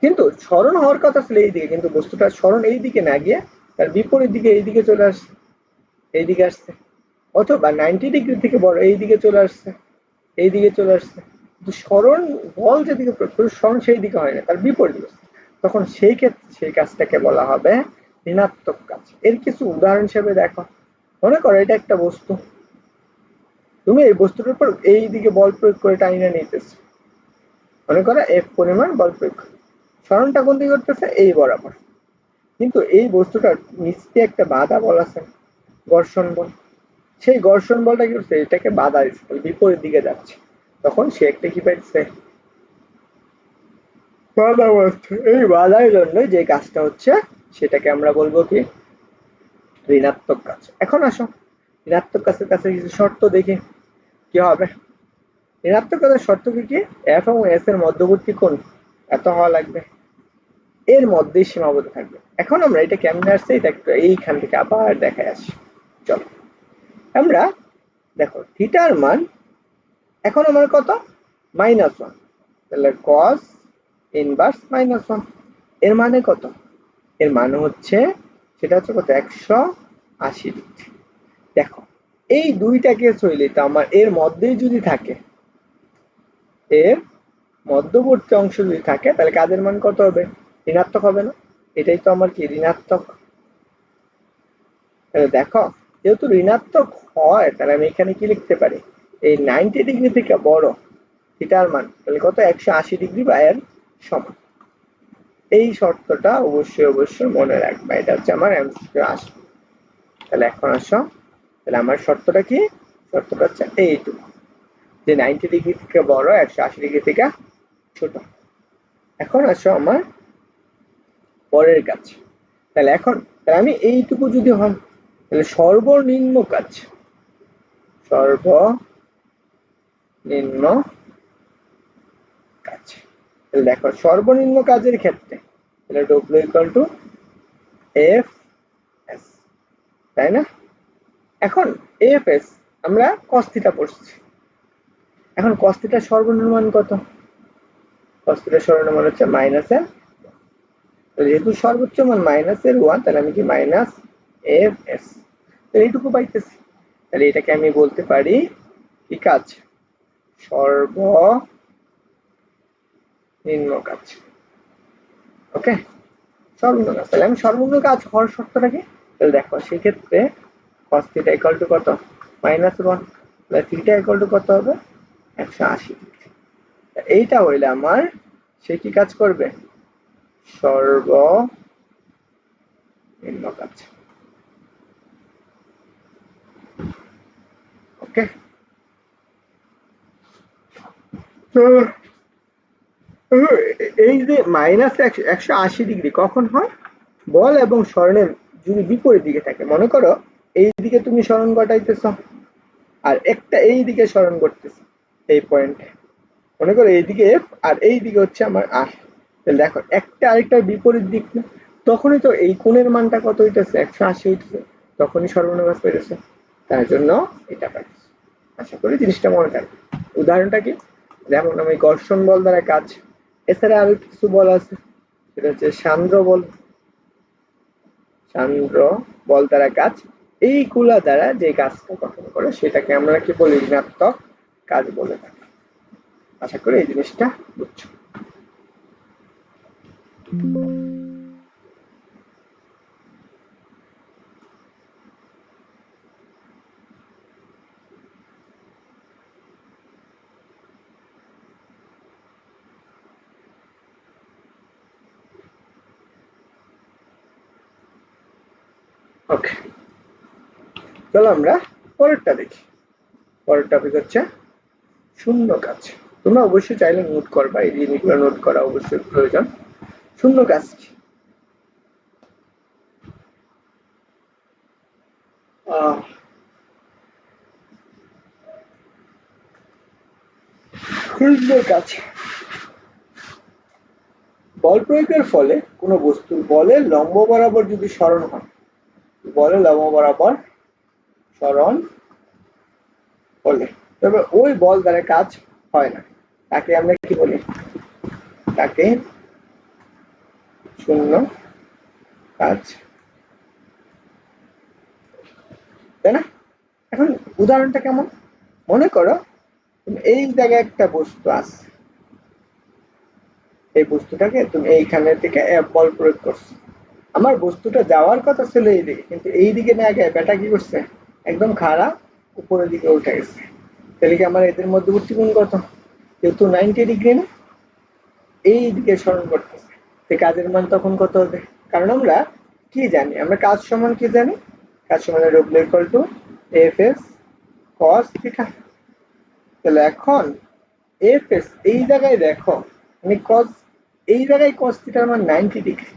কিন্তু সরণ হওয়ার কথা ছিল এই দিকে, কিন্তু বস্তুটার সরণ এই দিকে না গিয়ে তার বিপরীত দিকে এই দিকে চলে আসছে, এই দিকে আসছে, অথবা 90 ডিগ্রি থেকে বড় এই দিকে চলে আসছে, এই দিকে চলে আসছে, কিন্তু সরণ বল যেদিকে প্রয়োগ করে সরণ সেই দিকে হয় না, তার বিপরীত দিকে, তখন সেই ক্ষেত্রে সেই কাজটাকে বলা হবে ঋণাত্মক কাজ। এর কিছু উদাহরণ হিসেবে দেখো, মনে করো এটা একটা বস্তু, তুমি এই বস্তুটার উপর এই দিকে বল প্রয়োগ করে টাইনা নিতেছো, মনে করো এফ পরিমাণ বল প্রয়োগ, সরণটা কোন দিকে করতেছে এই বরাবর, কিন্তু এই বস্তুটার নিচে একটা বাধা বল আছে, ঘর্ষণ বল, সেই ঘর্ষণ বলটা কি করছে, এটাকে বাধা দিচ্ছে, বিপরীত দিকে যাচ্ছে, তখন সে একটা কি পাইছে, বাধা পাচ্ছে। এই বাধার জন্য যে কাজটা হচ্ছে সেটাকে আমরা বলবো কি ঋণাত্মক কাজ। এখন আসো ঋণাত্মক কাজের কাছে কিছু শর্ত দেখি কি হবে। ঋণাত্মক কাজের শর্ত কি কি, এফ এবং এস এর মধ্যবর্তী কোণ এত হওয়া লাগবে, এর মধ্যেই সীমাবদ্ধ থাকবে। এখন আমরা এটা কেমনে আসছে, এটা একটু এইখান থেকে আবার দেখায় আসি। চলো আমরা দেখো থিটার মান এখন আমার কত, -1, তাহলে cos ইনভার্স -1, এর মানে কত, এর মানে হচ্ছে সেটা হচ্ছে কত, 180 ডিগ্রি। দেখো এই দুইটা কেস হইলে তো আমার এর মধ্যেই যদি থাকে, এর মধ্যবর্তী অংশ যদি থাকে, তাহলে কাজের মান কত হবে, ঋণাত্মক হবে না, এটাই তো আমার কি ঋণাত্মক। তাহলে দেখো যেহেতু ঋণাত্মক হয়, তাহলে আমি এখানে কি লিখতে পারি, এই 90 ডিগ্রি থেকে বড় থিটার মান তাহলে কত, 180 ডিগ্রি বা এর সমান। এই শর্তটা অবশ্যই অবশ্যই মনে রাখবা, এটা হচ্ছে আমার এমসিকিউ আসবে। তাহলে এখন আসো, তাহলে আমার শর্তটা কি, শর্তটা হচ্ছে এইটুকু, যে 90 ডিগ্রি থেকে বড় 180 ডিগ্রি থেকে ছোট। এখন আসো আমার পরের কাজ, তাহলে এখন তাহলে আমি এইটুকু যদি হয়, তাহলে সর্বনিম্ন কাজ, সর্বনিম্ন কাজ, তাহলে দেখো সর্বনিম্ন কাজের ক্ষেত্রে তাহলে W equal to F S, তাই না। এখন এফ এস আমরা কস থিটা পড়ছি, এখন কস থিটার সর্বনিম্ন মান কত, কস থিটার সর্বনিম্ন মান হচ্ছে -1, যেহেতু সর্বোচ্চ মান -1, তাহলে আমি কি মাইনাস এফ এস, এইটুকু পাইতেছি, তাহলে এটাকে আমি বলতে পারি কি কাজ, সর্বনিম্ন কাজ। ওকে, সর্বনিম্ন কাজ, তাহলে আমি সর্বনিম্ন কাজ হওয়ার শর্তটা কি, তাহলে দেখো সেক্ষেত্রে cos থিটা ইকুয়াল টু কত, -1, তাহলে থিটা ইকুয়াল টু কত হবে, 180 ডিগ্রি। এইটা হইলে আমার সে কি কাজ করবে, সর্বনিম্ন কাজ। ওকে, এই যে -180 ডিগ্রি কখন হয়, বল এবং সরণের যদি বিপরীত দিকে থাকে, মনে করো এই দিকে তুমি স্মরণ ঘটাইতেছ আর একটা এই দিকে স্মরণ করতেছ, এই পয়েন্টে মনে করো এইদিকে এফ আর এই দিকে হচ্ছে আমার আর, তাহলে দেখো একটা আরেকটার বিপরীত দিক না, তখনই তো এই কোণের মানটা কত হইতেছে 180 হইতেছে, তখনই সর্বনাশ পেরেছে, তার জন্য এটা পাইতেছে। আশা করি জিনিসটা মনে থাকবে। উদাহরণটা কি, যেমন আমি ঘর্ষণ বল দ্বারা কাজ, এছাড়া আরো কিছু বল আছে, সেটা হচ্ছে সান্দ্র বল, সান্দ্র বল দ্বারা কাজ, এইগুলা দ্বারা যে কাজটা গঠন করে সেটাকে আমরা কি বলি, ঋণাত্মক কাজ বলে থাকি। আশা করি এই জিনিসটা বুঝছো। ওকে, চলো আমরা পরেরটা দেখি। পরের টপিক হচ্ছে শূন্য কাজ। তোমরা অবশ্যই চাইলে নোট করবা, এই জিনিসগুলো নোট করা অবশ্যই প্রয়োজন। শূন্য কাজ কি? শূন্য কাজ, বল প্রয়োগের ফলে কোনো বস্তুর বলের লম্ব বরাবর যদি সরণ হয়, বলের লম্ব বরাবর সরণ হলে তবে ওই বল দ্বারা কাজ হয় না, তাকে আমরা কি বলি, তাকে শূন্য কাজ, তাই না? এখন উদাহরণটা কেমন, মনে করো এই জায়গায় একটা বস্তু আছে, এই বস্তুটাকে তুমি এইখানে থেকে বল প্রয়োগ করছো, আমার বস্তুটা যাওয়ার কথা ছিল এই দিকে, কিন্তু এই দিকে না গিয়ে ব্যাটা কি করছে, একদম খাড়া উপরের দিকে উঠে গেছে, তাহলে কি আমার এদের মধ্যবর্তী কোণ কত, যেহেতু 90 ডিগ্রি না, এই দিকে স্মরণ করতেছে, তো কাজের মান তখন কত হবে, কারণ আমরা কি জানি, আমরা কাজ সমান কি জানি, কাজ সমান W equal to F S cos theta. তাহলে এখন এফ এস এই জায়গায় দেখো, মানে কস, এই জায়গায় কস থিটার মান 90 degree,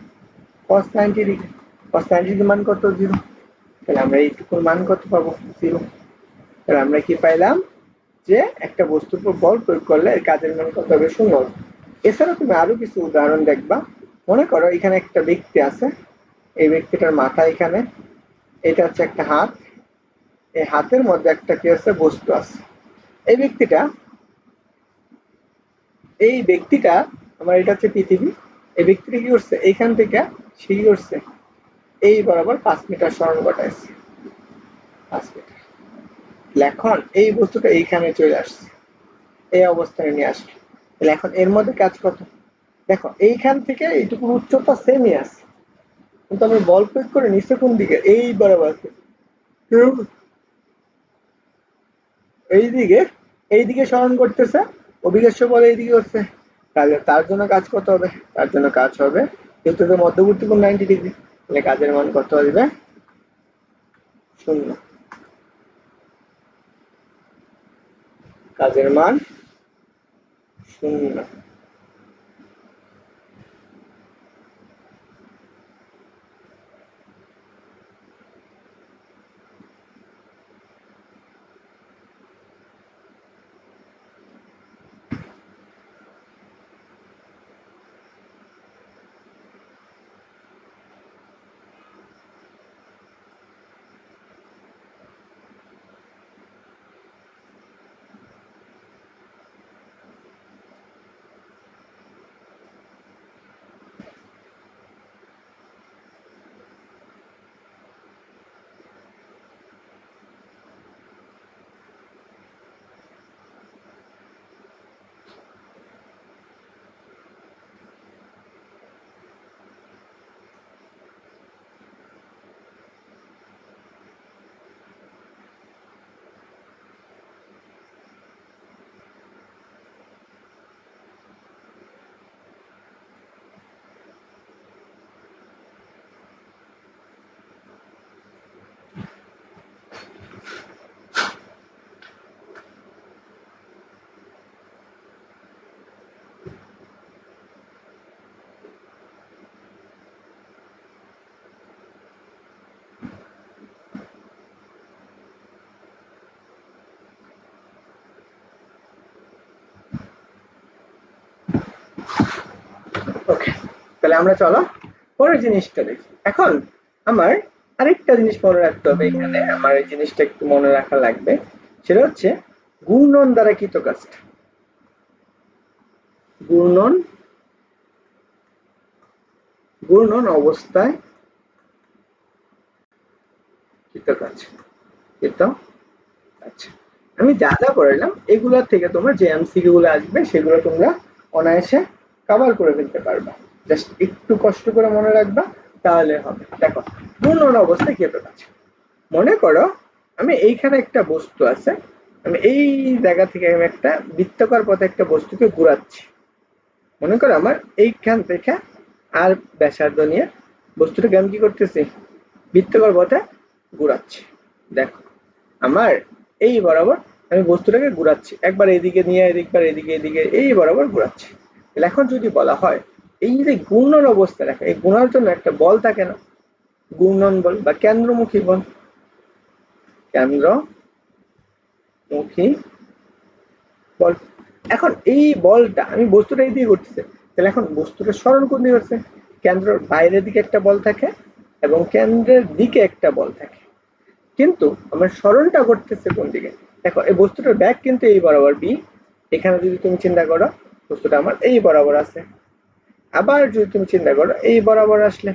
cos 90 degree, cos 90 degree মান কত, 0। তাহলে আমরা এইটুকুর মান কত পাবো, 0। তাহলে আমরা কি পাইলাম, যে একটা বস্তুর উপর বল প্রয়োগ করলে এর কাজের মান কত হবে, 0 হবে। এছাড়া তুমি আরো কিছু উদাহরণ দেখবা, মনে করো এখানে একটা ব্যক্তি আছে, এই ব্যক্তিটার মাথা এখানে, এটা হচ্ছে একটা হাত, এই হাতের মধ্যে একটা কি আছে, বস্তু আছে, এই ব্যক্তিটা, এই ব্যক্তিটা আমার, এটা হচ্ছে পৃথিবী, এই ব্যক্তিটা কি করছে, এইখান থেকে সেই করছে এই বরাবর 5 মিটার সরণ ঘটাইছে, 5 মিটার। এখন এই বস্তুটা এইখানে চলে আসছে, এই অবস্থানে নিয়ে আসবে, তাহলে এখন এর মধ্যে কাজ কত, দেখো এইখান থেকে এইটুকু উচ্চতা সেমই আছে, কিন্তু আমি বল প্রয়োগ করে নিচে কোন দিকে, এই বরাবর এইদিকে, এইদিকে সরণ করতেছে, অভিকর্ষ বল এইদিকে হচ্ছে, তাহলে তার জন্য কাজ কত হবে, তার জন্য কাজ হবে, যেহেতু তো মধ্যবর্তী কোণ 90 ডিগ্রি, তাহলে কাজের মান কত আসবে, 0। কাজের মান 0। তাহলে আমরা চলো পরের জিনিসটা দেখি। এখন আমার আরেকটা জিনিস মনে রাখতে হবে, এখানে আমার এই জিনিসটা একটু মনে রাখা লাগবে, সেটা হচ্ছে ঘূর্ণন দ্বারা কৃত কাজটা। ঘূর্ণন ঘূর্ণন অবস্থায় কৃত কাজ। কৃত আচ্ছা, আমি যা যা পড়াইলাম এগুলোর থেকে তোমার যে এমসিকিউ গুলো আসবে সেগুলো তোমরা অনায়াসে কভার করে ফেলতে পারবা। জাস্ট একটু কষ্ট করে মনে রাখবা, তাহলে হবে। দেখো, ঘূর্ণন অবস্থায় কৃত কাজ। মনে করো আমি এইখানে একটা বস্তু আছে, আমি এই জায়গা থেকে আমি একটা বৃত্তাকার পথে একটা বস্তুকে ঘুরাচ্ছি। মনে করো আমার এইখান থেকে আর ব্যাসার্ধ নিয়ে বস্তুটাকে আমি কি করতেছি, বৃত্তাকার পথে ঘুরাচ্ছি। দেখো আমার এই বরাবর আমি বস্তুটাকে ঘুরাচ্ছি, একবার এদিকে নিয়ে একবার এদিকে এদিকে এই বরাবর ঘুরাচ্ছি। তাহলে এখন যদি বলা হয় এই যে ঘূর্ণন অবস্থা, দেখো এই ঘূর্ণার জন্য একটা বল থাকে না, ঘূর্ণন বল বা কেন্দ্রমুখী বল। কেন্দ্রমুখী বল। এখন এই বলটা আমি বস্তুটা এই দিয়ে করতেছি, তাহলে এখন বস্তুটা সরণ কোন দিকে হচ্ছে, কেন্দ্রের বাইরের দিকে একটা বল থাকে এবং কেন্দ্রের দিকে একটা বল থাকে, কিন্তু আমার সরণটা করতেছে কোন দিকে। দেখো এই বস্তুটার ব্যাগ কিন্তু এই বরাবর বি, এখানে যদি তুমি চিন্তা করো বস্তুটা আমার এই বরাবর আছে, আবার যদি তুমি চিন্তা করো এই বরাবর আসলে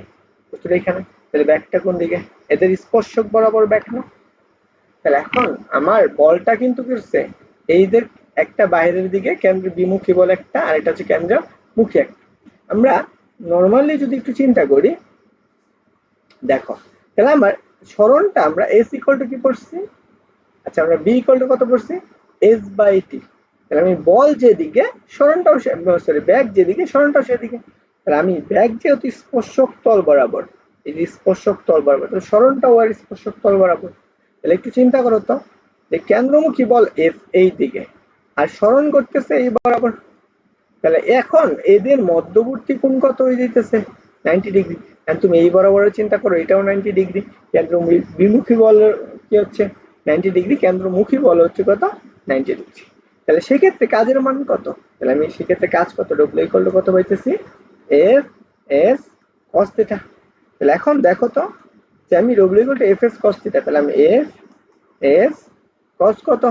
বস্তুটা এখানে, তাহলে ব্যাগটা কোন দিকে, এদের স্পর্শক বরাবর ব্যাগ না। তাহলে এখন আমার বলটা কিন্তু করছে এইদের একটা বাইরের দিকে কেন্দ্র বিমুখী বল একটা, আর এটা হচ্ছে কেন্দ্রমুখী একটা। আমরা নর্মালি যদি একটু চিন্তা করি, দেখো তাহলে আমার সরণটা আমরা এস ইকুয়াল টু কি পড়ছি, আচ্ছা আমরা বি ইকুয়াল টু কত পড়ছি, এস বাই টি। তাহলে আমি বল যেদিকে সরণটাও সরি ব্যাগ যেদিকে সরণটাও সেদিকে। তাহলে আমি ব্যাগ যেহেতু স্পর্শক তল বরাবর, এই যে স্পর্শক তল বরাবর, তাহলে সরণটাও আর স্পর্শক তল বরাবর। তাহলে একটু চিন্তা করো তো, যে কেন্দ্রমুখী বল এফ এই দিকে আর সরণ করতেছে এই বরাবর, তাহলে এখন এদের মধ্যবর্তী কোণ কত হয়ে যাইতেছে, 90 ডিগ্রি। আর তুমি এই বরাবর চিন্তা করো, এটাও 90 ডিগ্রি। কেন্দ্র বিমুখী বল কি হচ্ছে 90 ডিগ্রি, কেন্দ্রমুখী বল হচ্ছে কত 90 ডিগ্রি। তাহলে সেক্ষেত্রে কাজের মান কত, তাহলে আমি সেক্ষেত্রে কাজ কত, ডব্লিউ ইকুয়াল টু কত পাইতেছি, এফ এস কস থিটা। তাহলে এখন দেখো তো যে আমি W equal to F S cos theta, তাহলে আমি এফ এস কস কত,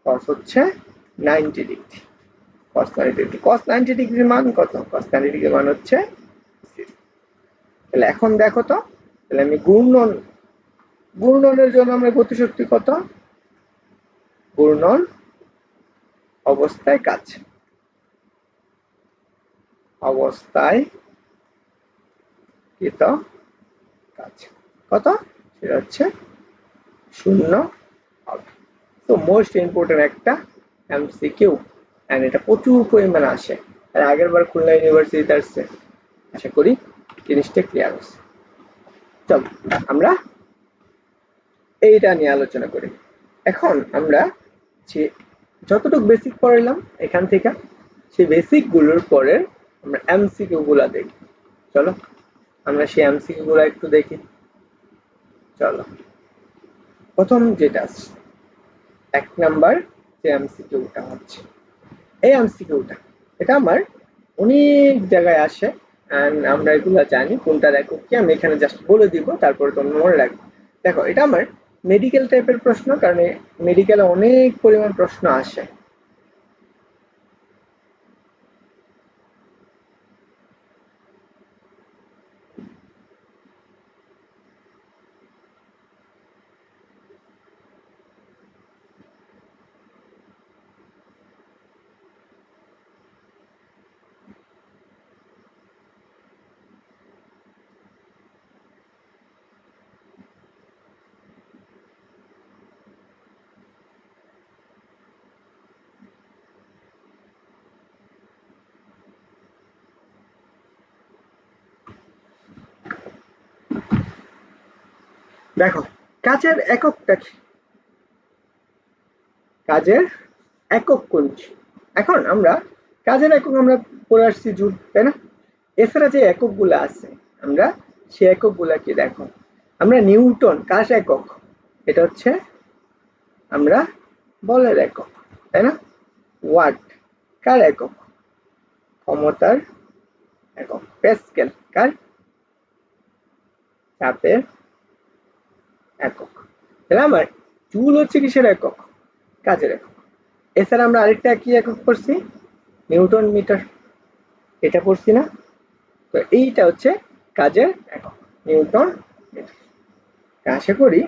কস হচ্ছে 90 ডিগ্রি। cos 90 ডিগ্রি, cos 90 ডিগ্রির মান কত, cos 90 ডিগ্রির মান হচ্ছে 0। তাহলে এখন দেখো তো, তাহলে আমি ঘূর্ণনের জন্য আমরা গতিশক্তি কত, ঘূর্ণন অবস্থায় কাজ, অবস্থায় কৃত কাজ কত, সেটা হচ্ছে 0 হবে। তো মোস্ট ইম্পর্টেন্ট একটা এমসিকিউ, এন্ড এটা প্রচুর পরিমাণে আসে, আর আগের বার খুলনা ইউনিভার্সিটিতে আসছে। আশা করি জিনিসটা ক্লিয়ার হচ্ছে। চলো আমরা এইটা নিয়ে আলোচনা করি। এখন আমরা যে যতটুকু বেসিক পড়াইলাম এখান থেকে, সেই বেসিক গুলোর পরে আমরা এমসিকিউ গুলা দেখি। চলো আমরা সেই এমসিকিউ গুলা একটু দেখি। চলো প্রথম যেটা আছে 1 নাম্বার যে এমসিকিউটা হচ্ছে, এই এমসিকিউটা এটা আমার অনেক জায়গায় আসে, এন্ড আমরা এগুলা জানি কোনটার একক কি, আমি এখানে জাস্ট বলে দিব, তারপরে তোমরা মনে রাখবে। দেখো এটা আমার মেডিকেল টাইপের প্রশ্ন, কারণ মেডিকেলে অনেক পরিমাণ প্রশ্ন আসে। দেখো কাজের এককটা কি, কাজের একক কোনটি। এখন আমরা কাজের একক আমরা পড়ে আসছি জুল, তাই না। এছাড়া যে এককগুলো আছে আমরা সেই এককগুলা কি, দেখো আমরা নিউটন কার একক, এটা হচ্ছে আমরা বলের একক, তাই না। ওয়াট কার একক, ক্ষমতার একক। প্যাসকেল কার? চাপের একক। তাহলে আমার জুল হচ্ছে কিসের একক? কাজের একক। এছাড়া আমরা আরেকটা কি একক পড়ছি? Newton metre. এটা পড়ছি না? তো এইটা হচ্ছে কাজের একক, নিউটন মিটার। আশা করি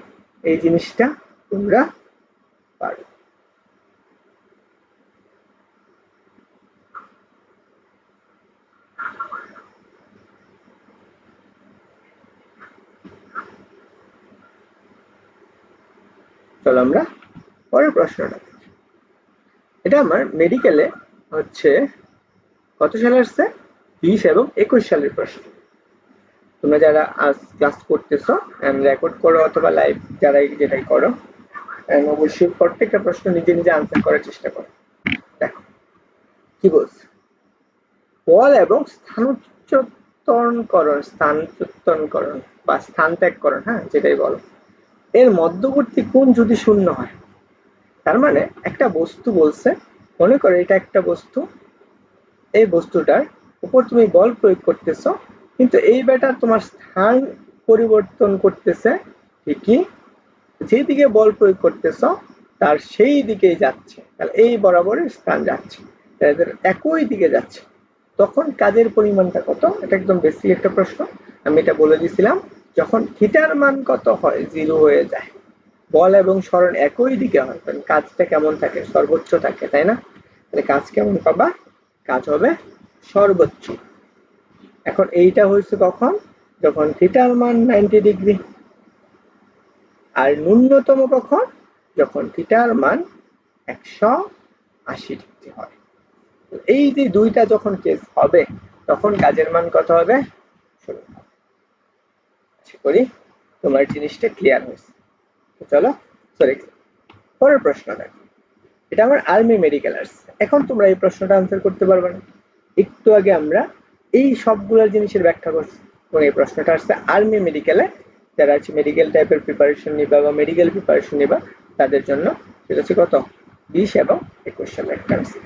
এই জিনিসটা তোমরা পারো। চলো আমরা পরের প্রশ্নটা। এটা আমার মেডিকেলে হচ্ছে কত সালে আসছে? 20 এবং 21 সালের প্রশ্ন। তোমরা যারা আজ ক্লাস করতেছো রেকর্ড করো অথবা লাইভ যারাই যেটাই করো, অবশ্যই প্রত্যেকটা প্রশ্ন নিজে নিজে আনসার করার চেষ্টা করো। দেখো কি বলছে, বল এবং স্থানচ্যুতনকরণ বা স্থান ত্যাগকরণ, হ্যাঁ যেটাই বলো, এর মধ্যবর্তী কোণ যদি শূন্য হয়, তার মানে একটা বস্তু বলছে, মনে করো এটা একটা বস্তু, এই বস্তুটার উপর তুমি বল প্রয়োগ করতেছো, কিন্তু এই ব্যাটা তোমার স্থান পরিবর্তন করতেছে ঠিকই, যেদিকে বল প্রয়োগ করতেছ তার সেই দিকেই যাচ্ছে, তাহলে এই বরাবরের স্থান যাচ্ছে, তাদের একই দিকে যাচ্ছে, তখন কাজের পরিমাণটা কত? এটা একদম বেসিক একটা প্রশ্ন, আমি এটা বলে দিছিলাম। যখন থিটার মান কত হয়? 0 হয়ে যায়, বল এবং সরণ একই দিকে হয়, তখন কাজটা কেমন থাকে? সর্বোচ্চ থাকে, তাই না? তাহলে কাজ কেমন পাবা? কাজ হবে সর্বোচ্চ। এখন এইটা হয়েছে কখন? যখন থিটার মান 90 ডিগ্রি। আর ন্যূনতম কখন? যখন থিটার মান 180 ডিগ্রি হয়। এই যে দুইটা যখন কেস হবে, তখন কাজের মান কত হবে? আশা করি তোমার জিনিসটা ক্লিয়ার হয়েছে। চলো সরি, পরের প্রশ্ন দেখো। এটা আমার আর্মি মেডিকেল আসছে। এখন তোমরা এই প্রশ্নটা আনসার করতে পারবে না, একটু আগে আমরা এই সবগুলোর জিনিসের ব্যাখ্যা করছি, এবং এই প্রশ্নটা আসছে আর্মি মেডিকেলে, যারা হচ্ছে মেডিকেল টাইপের প্রিপারেশন নিবা বা মেডিকেল প্রিপারেশন নিবা তাদের জন্য। সেটা হচ্ছে কত? 20 এবং 21 সালের একটা আছে।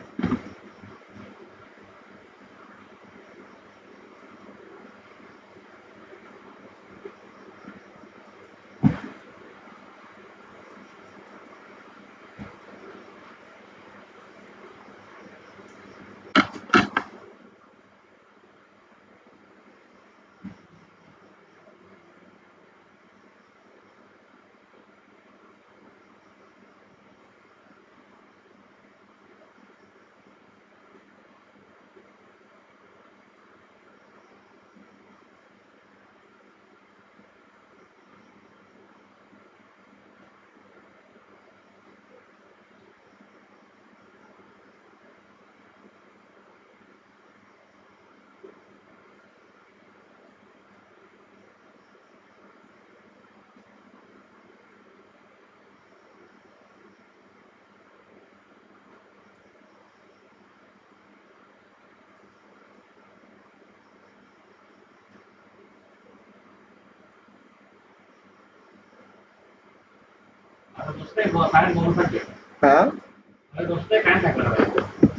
হ্যাঁ,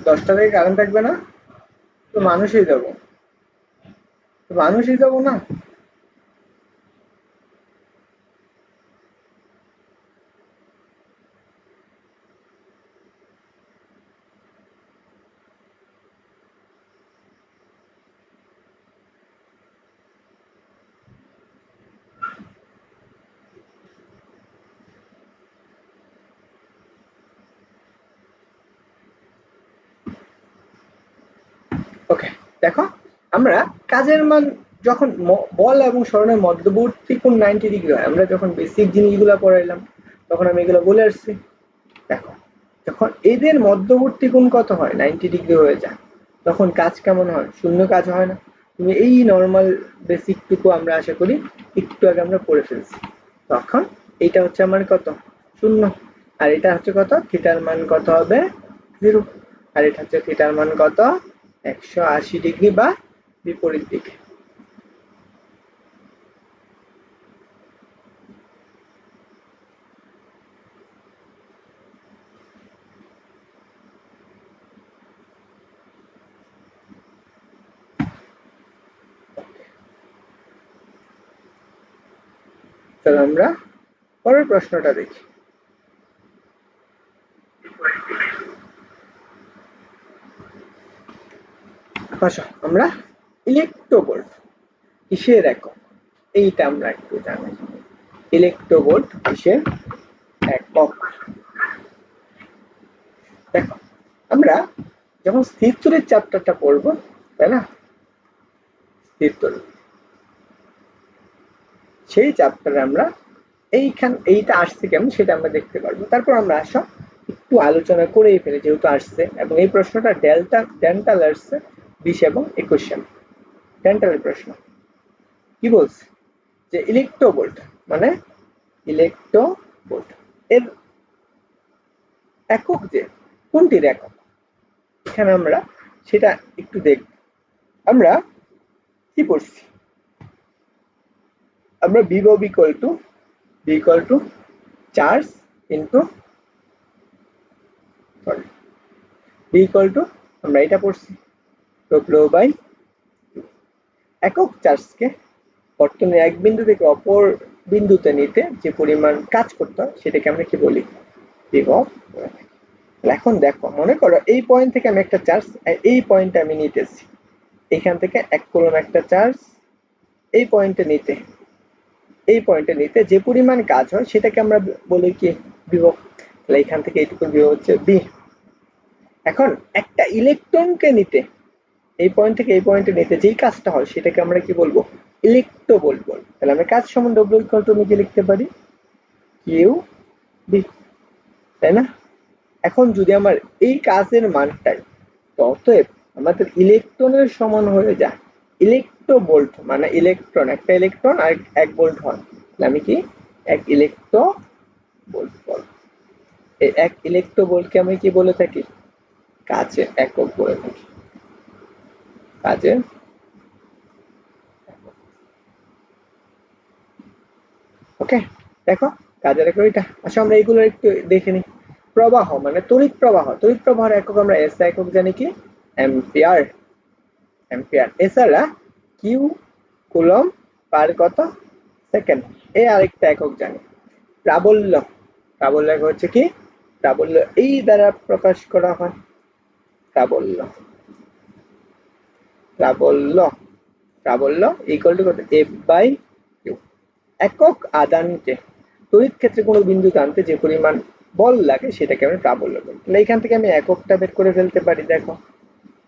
10টা থেকে কারেন্ট থাকবে না? তো মানুষই যাবো, তো মানুষই যাবো না। ওকে, দেখো আমরা কাজের মান যখন বল এবং সরণের মধ্যবর্তী কোণ 90 ডিগ্রি হয়, আমরা যখন বেসিক জিনিসগুলো পড়াইলাম তখন আমি এগুলো বলে আসছি। দেখো যখন এদের মধ্যবর্তী কোণ কত হয়? 90 ডিগ্রি হয়ে যায়, তখন কাজ কেমন হয়? শূন্য কাজ হয় না? তুমি এই নর্মাল বেসিকটুকু আমরা আশা করি একটু আগে আমরা পড়ে ফেলছি। তখন এইটা হচ্ছে আমার কত? শূন্য। আর এটা হচ্ছে কত? থিটার মান কত হবে? 0। আর এটা হচ্ছে থিটার মান কত? 180 ডিগ্রি বা বিপরীত দিকে। চলো আমরা পরের প্রশ্নটা দেখি। আসো আমরা ইলেকট্রোভোল্ট কিসের একক এইটা আমরা একটু জানি। ইলেকট্রোভোল্ট কিসের একক? দেখো আমরা যখন স্থির তড়িৎ চ্যাপ্টারটা পড়বো, তাই না, স্থির তড়িৎ, সেই চ্যাপ্টারে আমরা এইটা আসছে কেমন সেটা আমরা দেখতে পারবো। তারপর আমরা আসো একটু আলোচনা করেই ফেলি যেহেতু আসছে, এবং এই প্রশ্নটা ডেন্টাল আসছে 20 এবং 21 সালে। ডেন্টালের প্রশ্ন কি বলছে যে ইলেকট্রোভোল্ট মানে ইলেকট্রোভোল্ট এর একক যে কোনটির একক, এখানে আমরা সেটা একটু দেখব। আমরা কি পড়ছি, আমরা বিভব equal to charge into sorry B equal to আমরা এটা পড়ছি রো বাই একক চার্জকে বর্তনী এক বিন্দু থেকে অপর বিন্দুতে নিতে যে পরিমাণ কাজ করতে হয় সেটাকে আমরা কি বলি, বিভব। এখন দেখো মনে করো এই পয়েন্ট থেকে আমি একটা চার্জ এই পয়েন্টে আমি নিতেছি, এখান থেকে 1 কুলম একটা চার্জ এই পয়েন্টে নিতে যে পরিমাণ কাজ হয় সেটাকে আমরা বলি কি, বিভব। তাহলে এখান থেকে এইটুকু বিভব হচ্ছে বি। এখন একটা ইলেকট্রনকে নিতে এই পয়েন্ট থেকে এই পয়েন্টে নিতে যেই কাজটা হয় সেটাকে আমরা কি বলবো, ইলেকট্রোভোল্ট বলবো। তাহলে আমরা কাজ সমান ডব্লিউ ইকুয়াল টু আমি কি লিখতে পারি, কিউ বি, তাই না? এখন যদি আমার এই কাজের মানটাই, তো অতএব আমাদের ইলেকট্রনের সমান হয়ে যায় ইলেকট্রোভোল্ট, মানে ইলেকট্রন একটা ইলেকট্রন আর 1 ভোল্ট হয়, তাহলে আমি কি 1 ইলেকট্রোভোল্ট বলবো। এই 1 ইলেকট্রোভোল্টকে আমি কি বলে থাকি, কাজের একক বলে থাকি, কাজের। ওকে, দেখো কাজের একক এটা। আচ্ছা আমরা এইগুলো একটু দেখে নিই। প্রবাহ মানে তড়িৎ প্রবাহের একক আমরা এসআই একক জানি কি, অ্যাম্পিয়ার। এছাড়া কিউ কুলম পার কত সেকেন্ড, এই আরেকটা একক জানি। প্রাবল্য একক হচ্ছে কি, প্রাবল্য এই দ্বারা প্রকাশ করা হয়, প্রাবল্য ইকুয়াল টু কত, এফ বাই কিউ। একক আদানকে তড়িৎ ক্ষেত্রে কোনো বিন্দুতে আনতে যে পরিমাণ বল লাগে সেটাকে আমি প্রাবল্য বলি। তাহলে এখান থেকে আমি এককটা বের করে ফেলতে পারি। দেখো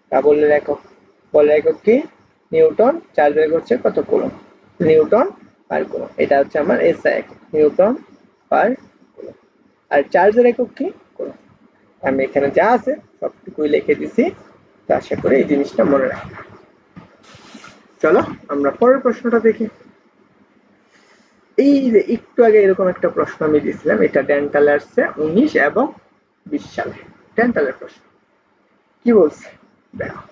প্রাবল্যের একক, বলের একক কি নিউটন, চার্জ বের করছে কত কুলম, নিউটন পার কুলম, এটা হচ্ছে আমার এসআই একক, নিউটন পার কুলম। আর চার্জের একক কি কুলম। আমি এখানে যা আছে সবটুকুই লিখে দিছি, তো আশা করি এই জিনিসটা মনে রাখবে। চলো আমরা পরের প্রশ্নটা দেখি। এই যে একটু আগে এরকম একটা প্রশ্ন আমি দিয়েছিলাম, এটা ডেন্টাল আসছে 19 এবং 20 সালে। ডেন্টালের প্রশ্ন কি বলছে দেখো,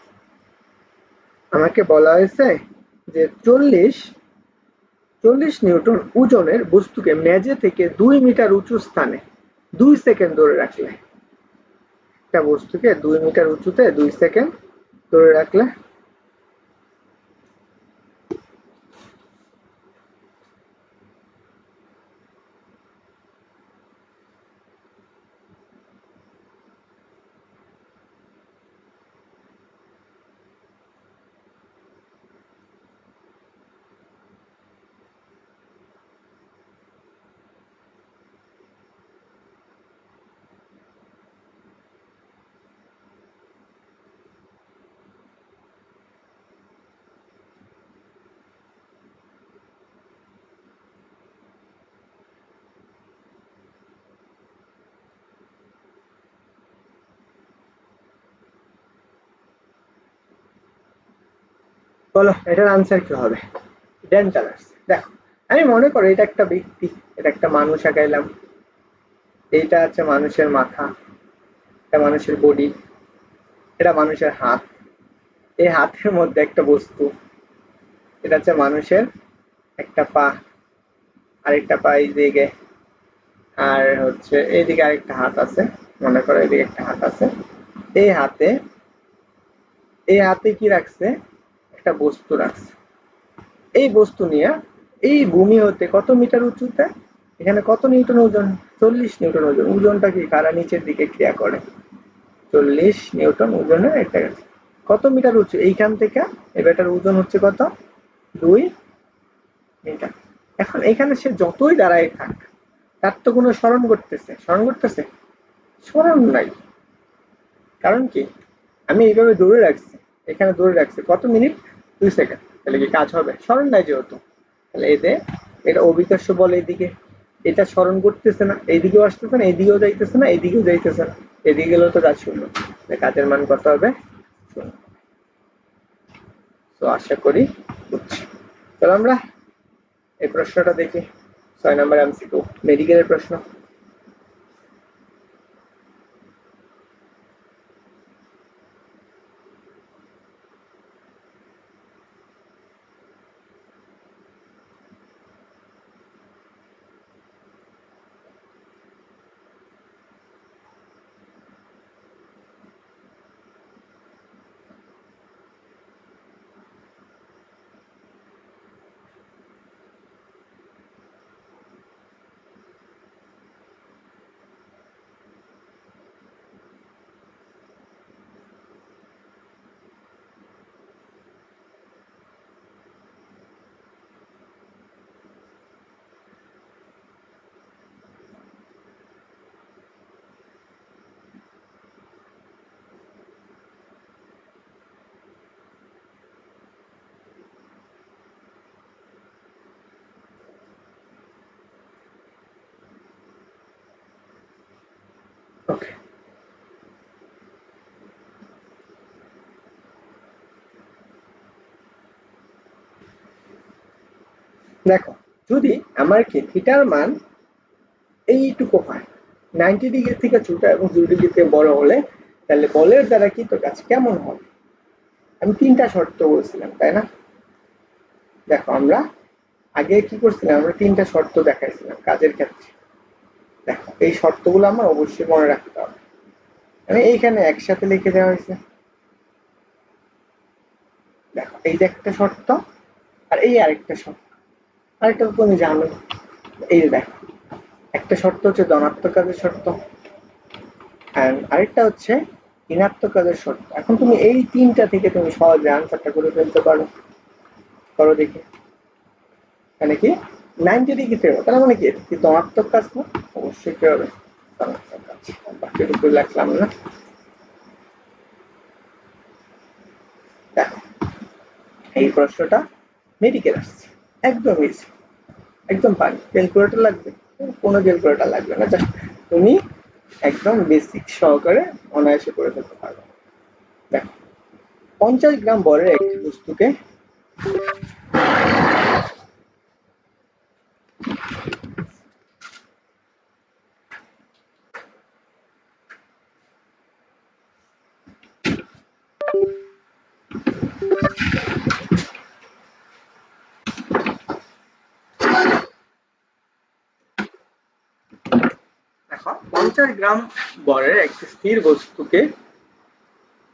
আমাকে বলা হয়েছে যে 40 নিউটন ওজনের বস্তুকে মেঝে থেকে 2 মিটার উঁচু স্থানে 2 সেকেন্ড ধরে রাখলে, একটা বস্তুকে 2 মিটার উঁচুতে 2 সেকেন্ড ধরে রাখলে বলো এটার আনসার কি হবে? ডেন্টাল আসছে। দেখো আমি মনে করো এটা একটা ব্যক্তি, এটা একটা মানুষ আঁকাইলাম, এইটা হচ্ছে মানুষের মাথা, এটা মানুষের বডি, এটা মানুষের হাত, এই হাতের মধ্যে একটা বস্তু, এটা হচ্ছে মানুষের একটা পা, আরেকটা পা এইদিকে, আর হচ্ছে এইদিকে আরেকটা হাত আছে, মনে করো এইদিকে একটা হাত আছে। এই হাতে কি রাখছে, একটা বস্তু রাখছে। এই বস্তু নিয়ে এই ভূমি হতে কত মিটার উঁচুতে, এখানে কত নিউটন ওজন, 40 নিউটন ওজন। ওজনটা কি কারা নিচের দিকে ক্রিয়া করে, 40 নিউটন ওজনের একটা কত মিটার উঁচু এইখান থেকে, এটার ওজন হচ্ছে কত, 2 মিটার। এখন এখানে সে যতই দাঁড়ায় থাক, তার তো কোনো স্মরণ করতেছে, স্মরণ নাই। কারণ কি, আমি এইভাবে দৌড়ে রাখছি, এখানে দৌড়ে রাখছি কত মিনিট, 2 সেকেন্ড, তাহলে কি কাজ হবে, স্মরণ নাই যেহেতু। তাহলে এতে এটা অবিকর্ষ বল, এইদিকে এটা স্মরণ করতেছে না, এইদিকেও আসতেছে না, এইদিকেও যাইতেছে না, এইদিকেও যাইতেছে না, এদিকে গেলেও তো কাজ শূন্য, কাজের মান কত হবে, শূন্য। তো আশা করি বুঝছি। তাহলে আমরা এই প্রশ্নটা দেখি, 6 নম্বর এমসিকিউ, মেডিকেলের প্রশ্ন। ওকে, দেখো, যদি আমার কি থিটার মান এইটুকু হয়, 90 ডিগ্রি থেকে ছোট এবং 0 ডিগ্রি থেকে বড় হলে, তাহলে বলের দ্বারা কি তো কাজ কেমন হবে। আমি 3টা শর্ত বলছিলাম, তাই না? দেখো, আমরা আগে কি করছিলাম, আমরা 3টা শর্ত দেখাইছিলাম কাজের ক্ষেত্রে। দেখো, এই শর্তগুলো আমার অবশ্যই মনে রাখতে হবে, মানে এইখানে একসাথে লিখে দেওয়া হয়েছে। দেখো, এই যে একটা শর্ত, আর এই আরেকটা শর্ত, আরেকটা তো তুমি জানো। এই যে দেখো, একটা শর্ত হচ্ছে ধনাত্মক কাজের শর্ত, আর আরেকটা হচ্ছে ঋণাত্মক কাজের শর্ত। এখন তুমি এই 3টা থেকে তুমি সহজে আনসারটা করে ফেলতে পারো। করো দেখি, মানে কি 90 ডিগ্রি থেকে, তার মানে কি এটা কি ধনাত্মক কাজ না? অবশ্যই কি হবে, ধনাত্মক কাজ। বাকিটুকু লিখলাম না। দেখো, এই প্রশ্নটা মেডিকেল আসছে, একদম ইজি, একদম পারি। ক্যালকুলেটর লাগবে? কোনো ক্যালকুলেটর লাগবে না, জাস্ট তুমি একদম বেসিক সহকারে অনায়াসে করে ফেলতে পারবে। দেখো, 50 গ্রাম বরের একটি বস্তুকে, দেখো 50 গ্রাম বরের একটি স্থির বস্তুকে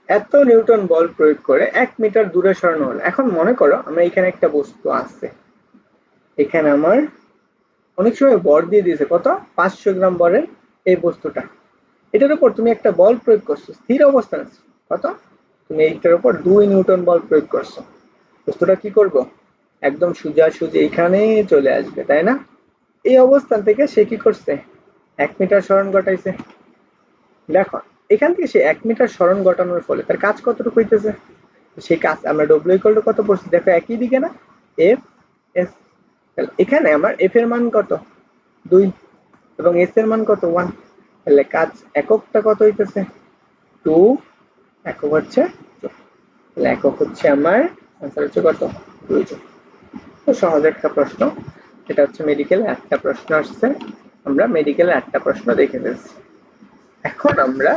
এত নিউটন বল প্রয়োগ করে 1 মিটার দূরে সরানো হলো। এখন মনে করো আমরা এখানে একটা বস্তু আছে, এখানে আমার অনেক সময় বর দিয়ে দিয়েছে কত, 500 গ্রাম বরের এই বস্তুটা, এটার উপর তুমি একটা বল প্রয়োগ করছো, স্থির অবস্থান আছে কত, তুমি এইটার উপর 2 নিউটন বল প্রয়োগ করছো, বস্তুটা কি করবো, একদম সোজাসুজি এখানে চলে আসবে, তাই না? এই অবস্থান থেকে সে কি করছে, 1 মিটার সরণ ঘটাইছে। দেখো, এখান থেকে সে 1 মিটার সরণ ঘটানোর ফলে তার কাজ কতটুকু হইতেছে, সেই কাজ আমরা ডব্লিউ ইকুয়াল টু কত পড়ছি, দেখো একই দিকে না, এফ এস। তাহলে এখানে আমার এফ এর মান কত, 2, এবং এস এর মান কত, 1। তাহলে কাজ এককটা কত হইতেছে, 2, একক হচ্ছে 2। তাহলে একক হচ্ছে আমার आंसर হচ্ছে কত, 2 জুল। তো সহজ একটা প্রশ্ন, এটা হচ্ছে মেডিকেল একটা প্রশ্ন আসছে, আমরা মেডিকেল একটা প্রশ্ন দেখে ফেলছি। এখন আমরা